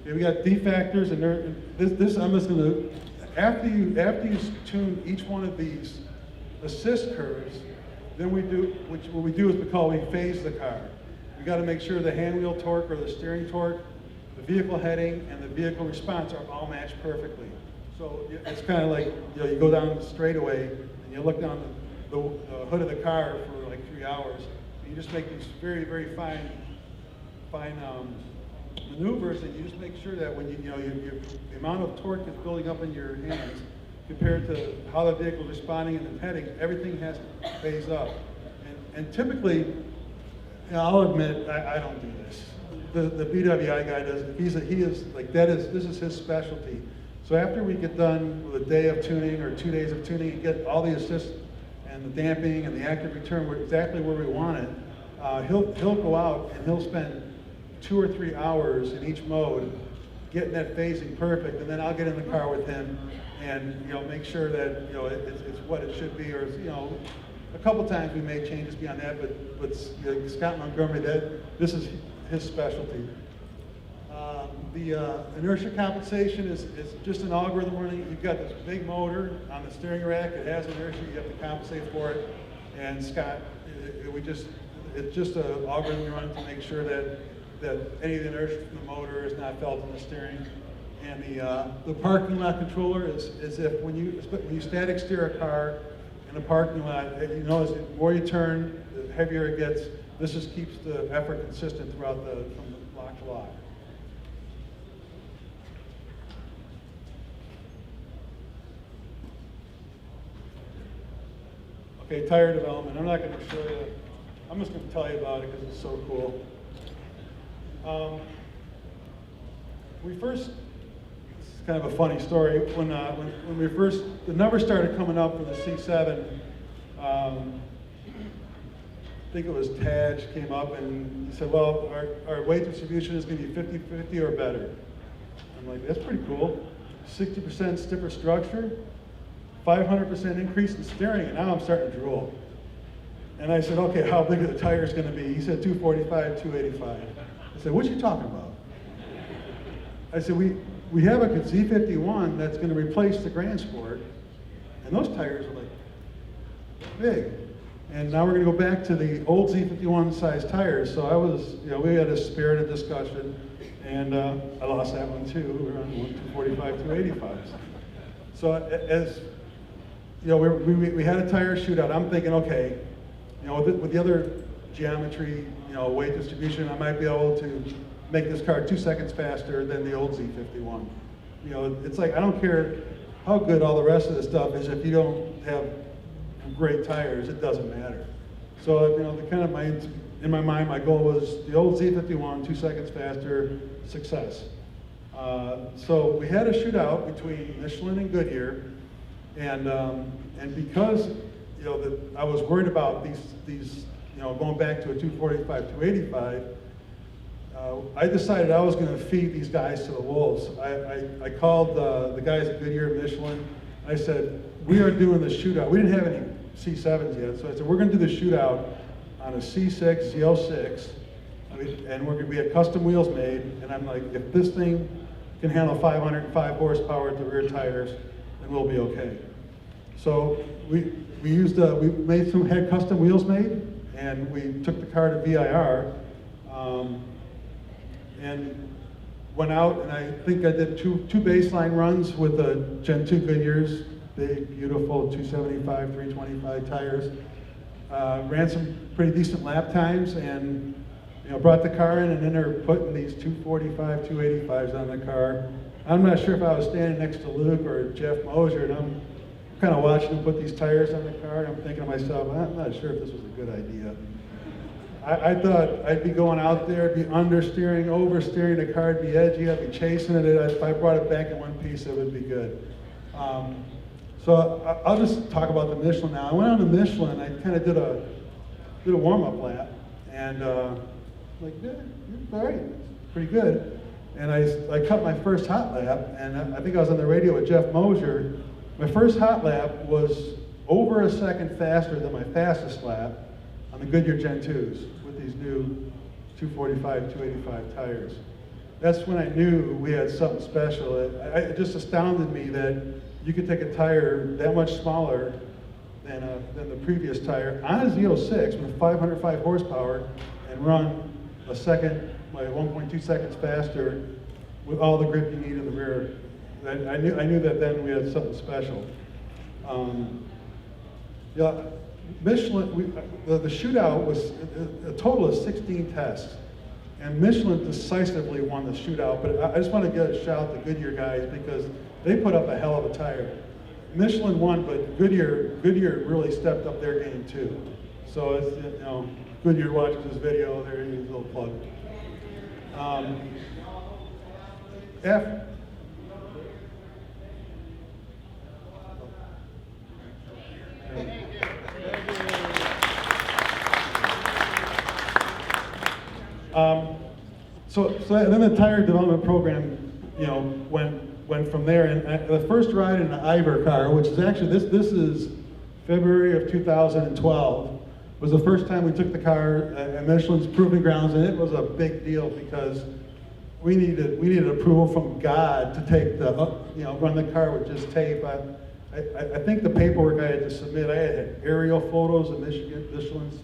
Okay, we got D factors, and this I'm just going to, after you tune each one of these assist curves, then what we do is we phase the car. We got to make sure the hand wheel torque or the steering torque, the vehicle heading, and the vehicle response are all matched perfectly. So it's kind of like, you go down the straightaway and you look down the hood of the car for like 3 hours. And you just make these very, very fine maneuvers, and you just make sure that when the amount of torque is building up in your hands compared to how the vehicle is responding and the heading, everything has to phase up. And typically, I'll admit, I don't do this. The BWI guy does it. This is his specialty. So after we get done with a day of tuning or 2 days of tuning and get all the assists and the damping and the active return exactly where we want it, he'll go out and he'll spend 2 or 3 hours in each mode getting that phasing perfect, and then I'll get in the car with him and make sure that it's what it should be, or a couple times we made changes beyond that, but Scott Montgomery, this is his specialty. The inertia compensation is just an algorithm running. You've got this big motor on the steering rack. It has inertia. You have to compensate for it. And Scott, it's just an algorithm running to make sure that any of the inertia from the motor is not felt in the steering. And the parking lot controller is if when you static steer a car in a parking lot, you notice the more you turn, the heavier it gets. This just keeps the effort consistent throughout from lock to lock. Okay, tire development. I'm not going to show you. I'm just going to tell you about it because it's so cool. It's kind of a funny story. When the numbers started coming up for the C7, I think it was Taj came up and he said, well, our weight distribution is going to be 50-50 or better. I'm like, that's pretty cool. 60% stiffer structure, 500% increase in steering, and now I'm starting to drool. And I said, okay, how big are the tires going to be? He said 245, 285. I said, what are you talking about? I said, we have a Z51 that's going to replace the Grand Sport, and those tires are like big. And now we're going to go back to the old Z51 size tires. So I was, we had a spirited discussion, and I lost that one too. We were on 245, 285s. So as we had a tire shootout. I'm thinking, okay, with the other geometry, weight distribution, I might be able to make this car 2 seconds faster than the old Z51. It's like, I don't care how good all the rest of the stuff is, if you don't have great tires, it doesn't matter. So, in my mind, my goal was the old Z51, 2 seconds faster, success. So we had a shootout between Michelin and Goodyear, and because I was worried about these going back to a 245, 285, I decided I was going to feed these guys to the wolves. I called the guys at Goodyear and Michelin. I said, we are doing the shootout. We didn't have any C7s yet, so I said, we're going to do the shootout on a C6 Z06, and we had custom wheels made, and I'm like, if this thing can handle 505 horsepower at the rear tires, then we'll be okay. So we had custom wheels made, and we took the car to VIR, and went out, and I think I did two baseline runs with the Gen 2 Goodyears, big, beautiful 275, 325 tires. ran some pretty decent lap times, and brought the car in, and then they're putting these 245, 285s on the car. I'm not sure if I was standing next to Luke or Jeff Mosier, and I'm kind of watching them put these tires on the car, and I'm thinking to myself, I'm not sure if this was a good idea. I thought I'd be going out there, be understeering, oversteering, the car would be edgy, I'd be chasing it. If I brought it back in one piece, it would be good. So I'll just talk about the Michelin now. I went on the Michelin, I kind of did a warm-up lap, and like, yeah, it's all right, it's pretty good. And I cut my first hot lap, and I think I was on the radio with Jeff Mosier. My first hot lap was over a second faster than my fastest lap on the Goodyear Gen 2s with these new 245, 285 tires. That's when I knew we had something special. It just astounded me that you could take a tire that much smaller than the previous tire on a Z06 with 505 horsepower and run a second, like 1.2 seconds faster with all the grip you need in the rear. I knew that then we had something special. Yeah, Michelin, the shootout was a total of 16 tests, and Michelin decisively won the shootout. But I just want to give a shout out to Goodyear guys because they put up a hell of a tire. Michelin won, but Goodyear really stepped up their game too. So it's, Goodyear watches this video, there's a little plug. So then the tire development program, went from there. And the first ride in the Ivor car, which is actually this is February of 2012, was the first time we took the car at Michelin's Proving Grounds, and it was a big deal because we needed approval from God to take run the car with just tape. I think the paperwork I had to submit, I had aerial photos of Michelin's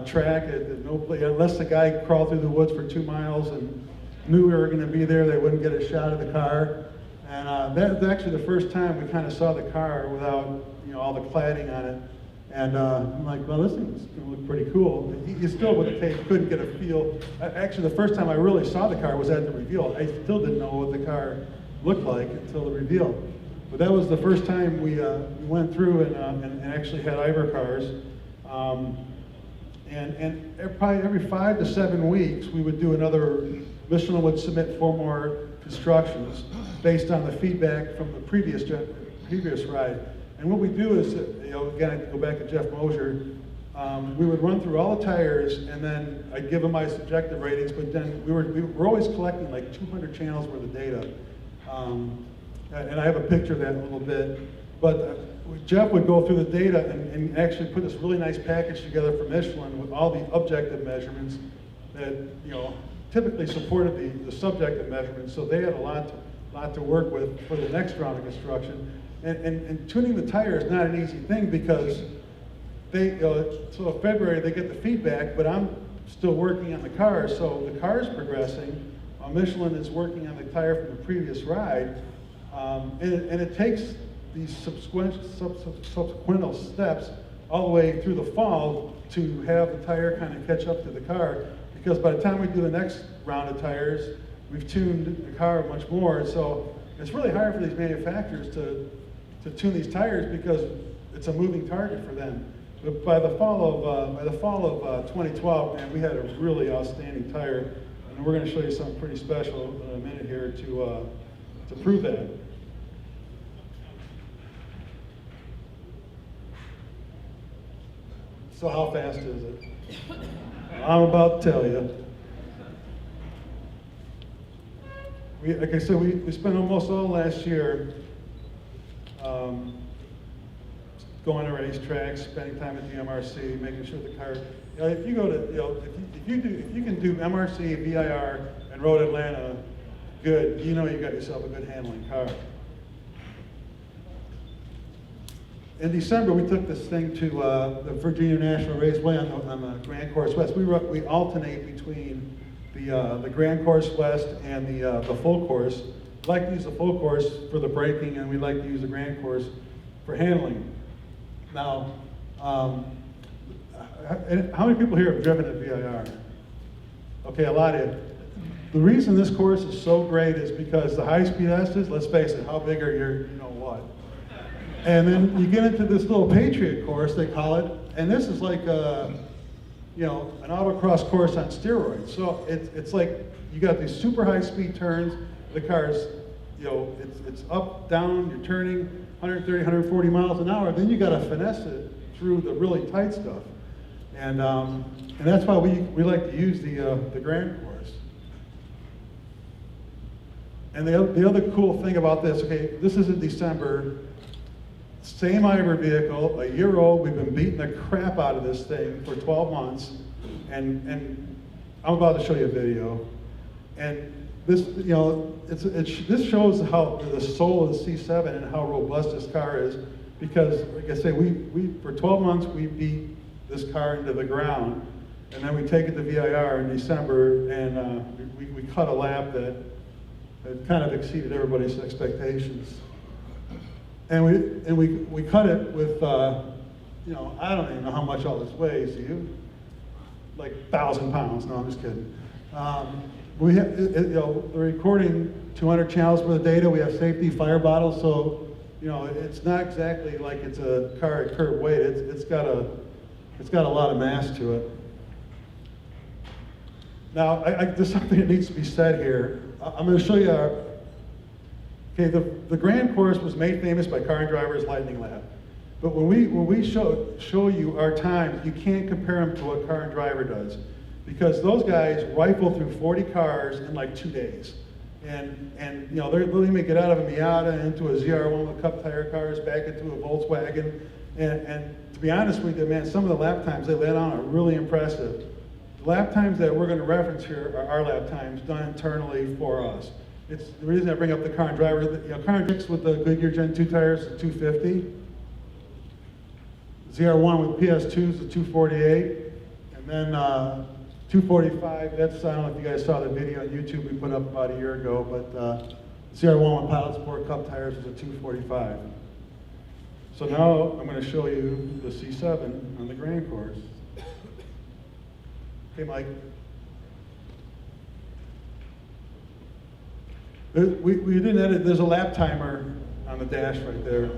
track. Unless the guy crawled through the woods for 2 miles and knew we were going to be there, they wouldn't get a shot of the car. And that was actually the first time we kind of saw the car without all the cladding on it. And I'm like, well, this thing's going to look pretty cool. You still, with the tape, couldn't get a feel. Actually, the first time I really saw the car was at the reveal. I still didn't know what the car looked like until the reveal. But that was the first time we went through and actually had Ivor cars. And probably every 5 to 7 weeks, we would do another. Michelin would submit 4 more constructions based on the feedback from the previous ride. And what we do is, again, I go back to Jeff Mosier, we would run through all the tires, and then I'd give them my subjective ratings, but then we were always collecting like 200 channels worth of data. And I have a picture of that in a little bit. But Jeff would go through the data and actually put this really nice package together for Michelin with all the objective measurements that typically supported the subjective measurements. So they had a lot to work with for the next round of construction. And tuning the tire is not an easy thing because so in February they get the feedback, but I'm still working on the car, so the car is progressing. Michelin is working on the tire from the previous ride, and it takes these subsequent steps all the way through the fall to have the tire kind of catch up to the car, because by the time we do the next round of tires, we've tuned the car much more. So it's really hard for these manufacturers to tune these tires because it's a moving target for them. But by the fall of 2012, man, we had a really outstanding tire, and we're going to show you something pretty special in a minute here to prove that. So how fast is it? I'm about to tell you. Like I said, we spent almost all last year going to racetracks, spending time at the MRC, making sure the car. If you go to, if you can do MRC, VIR, and Road Atlanta, good. You got yourself a good handling car. In December, we took this thing to the Virginia National Raceway on the Grand Course West. We alternate between the Grand Course West and the full course. We like to use the full course for the braking, and we like to use the Grand Course for handling. Now, And how many people here have driven a VIR? Okay, a lot of you. The reason this course is so great is because the high-speed S's, let's face it, how big are your, you know what? And then you get into this little Patriot course, they call it, and this is like a, you know, an autocross course on steroids. So it's like you got these super high-speed turns, the car's, you know, it's up, down, you're turning 130, 140 miles an hour, then you got to finesse it through the really tight stuff. And that's why we like to use the Grand course. And the other cool thing about this, okay, this is in December, same Ivor vehicle, a year old, we've been beating the crap out of this thing for 12 months, and I'm about to show you a video. And this, you know, this shows how the soul of the C7 and how robust this car is, because, like I say, we for 12 months, we beat this car into the ground, and then we take it to VIR in December, and we cut a lap that kind of exceeded everybody's expectations. And we cut it with, you know, I don't even know how much all this weighs, do you? Like 1,000 pounds, no, I'm just kidding. We have, you know, we're recording 200 channels worth of data, we have safety fire bottles, so, you know, it's not exactly like it's a car at curb weight, it's got a lot of mass to it. Now, there's something that needs to be said here. I'm going to show you okay, the Grand course was made famous by Car and Driver's Lightning Lab. But when we show you our times, you can't compare them to what Car and Driver does. Because those guys rifle through 40 cars in like 2 days. And you know, they'll even get out of a Miata into a ZR1 with cup tire cars, back into a Volkswagen. And to be honest with you, man, some of the lap times they let on are really impressive. The lap times that we're going to reference here are our lap times done internally for us. It's the reason I bring up the Car and Driver. You know, Car and Driver with the Goodyear Gen 2 tires is 250. ZR1 with PS2 is the 248. And then 245, that's, I don't know if you guys saw the video on YouTube we put up about a year ago, but ZR1 with Pilot Sport Cup tires is a 245. So now I'm going to show you the C7 on the Grand course. Okay, Mike. We didn't edit, there's a lap timer on the dash right there.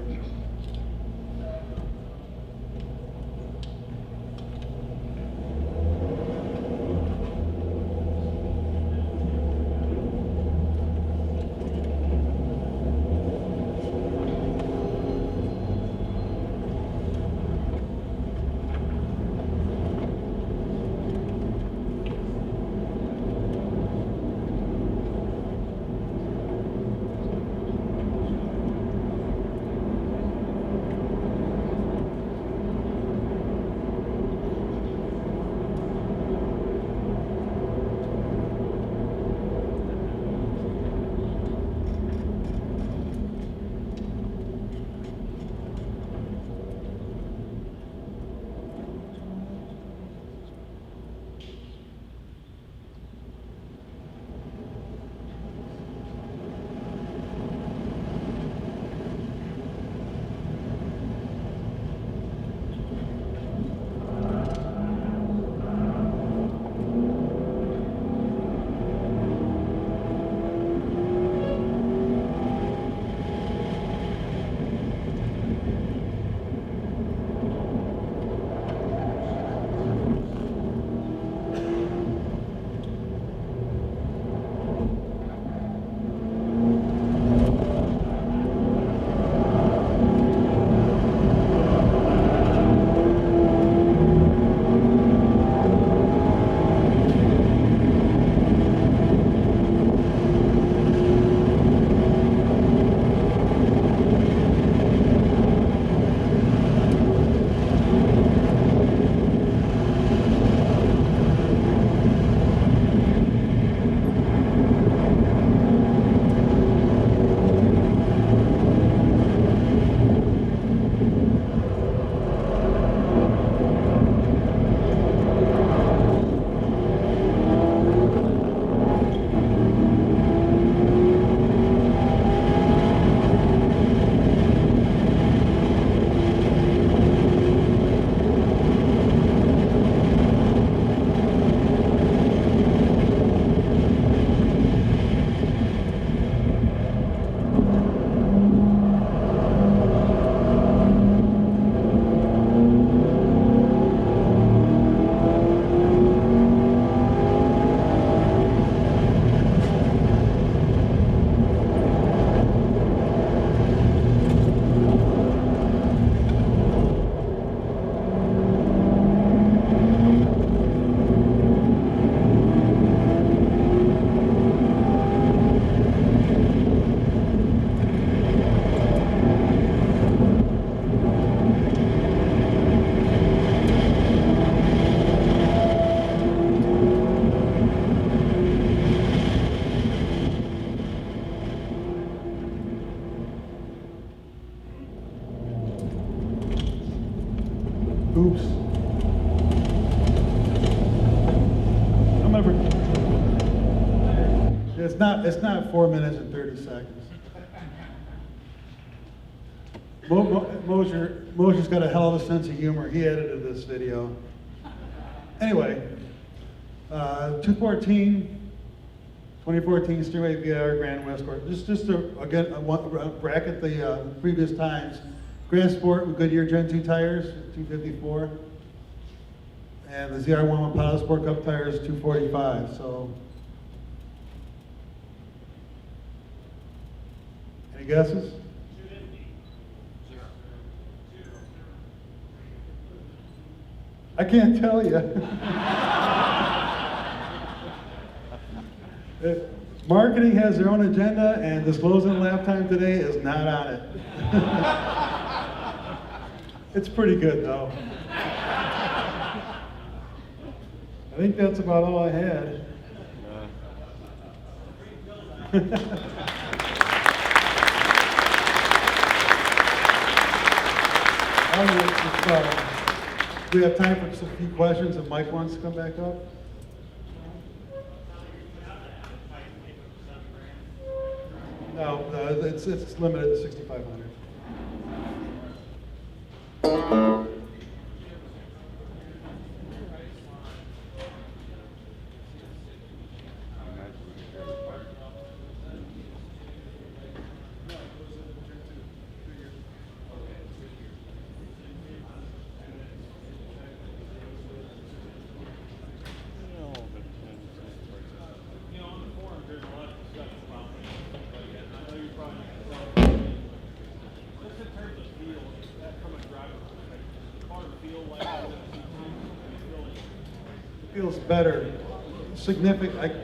Oops. I'm gonna. It's not 4 minutes and 30 seconds. Mosier's got a hell of a sense of humor. He edited this video. Anyway, 2014 Steerway VR Grand West Court. Just to, again, bracket the previous times. Grand Sport with Goodyear Gen 2 tires, 254. And the ZR1 with Pilot Sport Cup tires, 245. So, any guesses? I can't tell you. Marketing has their own agenda, and disclosing lap time today is not on it. It's pretty good, though. I think that's about all I had. Do we have time for just a few questions if Mike wants to come back up? No, it's limited to 6,500. Feels better, significant.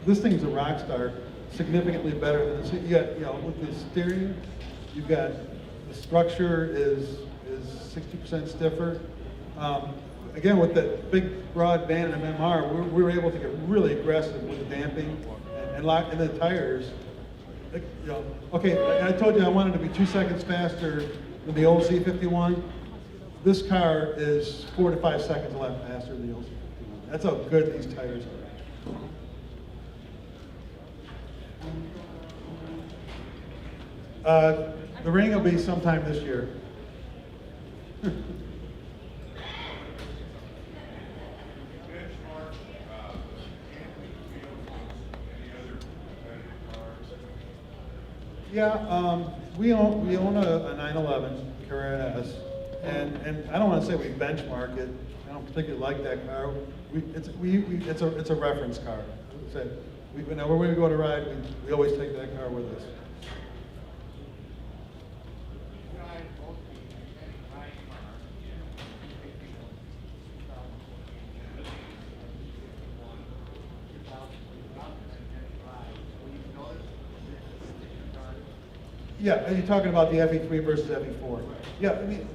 This thing's a rock star, significantly better than this. You got, with the steering, you've got the structure is 60% stiffer. Again, with that big broad band and MR, we were able to get really aggressive with the damping and lock in the tires. Okay, I told you I wanted to be 2 seconds faster than the old C51. This car is 4 to 5 seconds a lap faster than the old C51. That's how good these tires are. The ring will be sometime this year. Yeah, we own a 911 Carrera S, and I don't want to say we benchmark it. I don't particularly like that car. It's a reference car. Whenever we go to ride, we always take that car with us. Yeah, are you talking about the FE3 versus FE4? Yeah, I mean,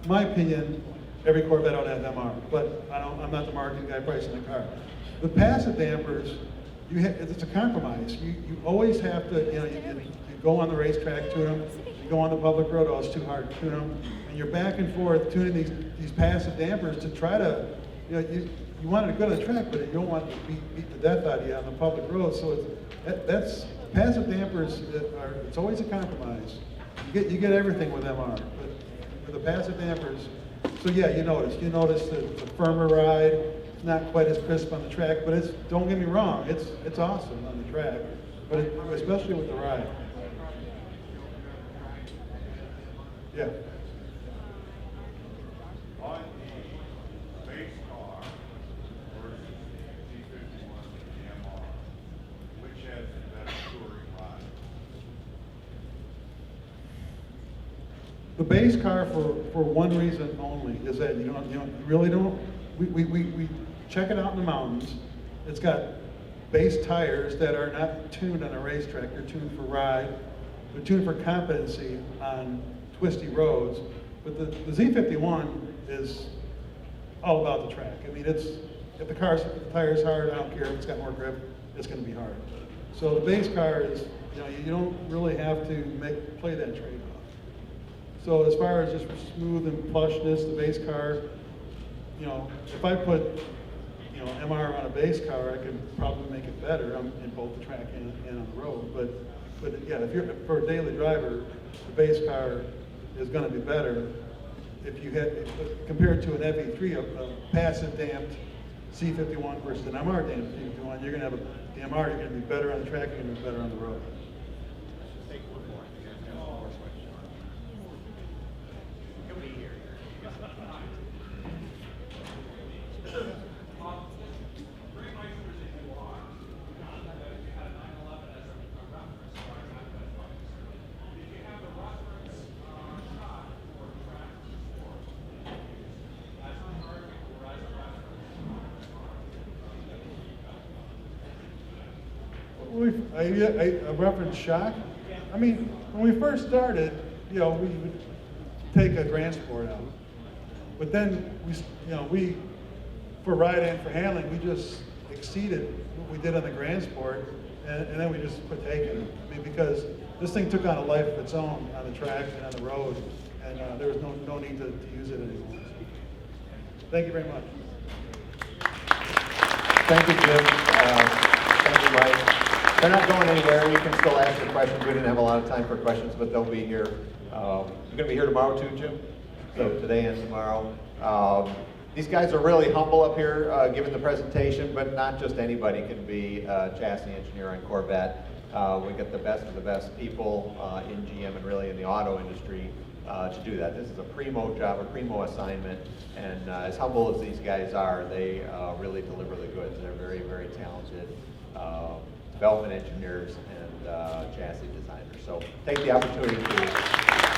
my opinion, every Corvette ought to have MR, but I'm not the marketing guy pricing the car. The passive dampers, it's a compromise. You always have to, you go on the racetrack, tune them. You go on the public road, it's too hard to tune them. And you're back and forth tuning these passive dampers to try to, you want it to go to the track, but you don't want to beat the death out of you on the public road. So that's passive dampers it's always a compromise. You get everything with MR, but with the passive dampers, so yeah, you notice the firmer ride. It's not quite as crisp on the track, but don't get me wrong, it's awesome on the track, but especially with the ride. Yeah. On the base car versus C51 MR, which has the better touring ride? The base car for one reason only is that you really don't. We check it out in the mountains. It's got base tires that are not tuned on a racetrack. They're tuned for ride. They're tuned for competency on twisty roads. But the Z51 is all about the track. I mean, if the tire's hard, I don't care if it's got more grip, it's going to be hard. So the base car is, you don't really have to play that trade-off. So as far as just smooth and plushness, the base car, you know, if I put, you know, MR on a base car, I could probably make it better in both the track and on the road. But yeah, if you're for a daily driver, the base car is going to be better. If you had compared to an FE3, a passive damped C51 versus an MR damped C51, you're going to have the MR. You're going to be better on the track. You're going to be better on the road. I referenced shock. I mean, when we first started, you know, we would take a Grand Sport out, but then we for ride and for handling, we just exceeded what we did on the Grand Sport, and then we just quit taking it. I mean, because this thing took on a life of its own on the track and on the road, and there was no need to use it anymore. Thank you very much. Thank you, Jim. Thank you, Mike. They're not going anywhere. You can still ask your questions. We didn't have a lot of time for questions, but they'll be here. You're going to be here tomorrow too, Jim? So today and tomorrow. These guys are really humble up here giving the presentation, but not just anybody can be a chassis engineer on Corvette. We get the best of the best people in GM and really in the auto industry to do that. This is a primo job, a primo assignment, and as humble as these guys are, they really deliver the goods. They're very, very talented development engineers and chassis designers. So take the opportunity to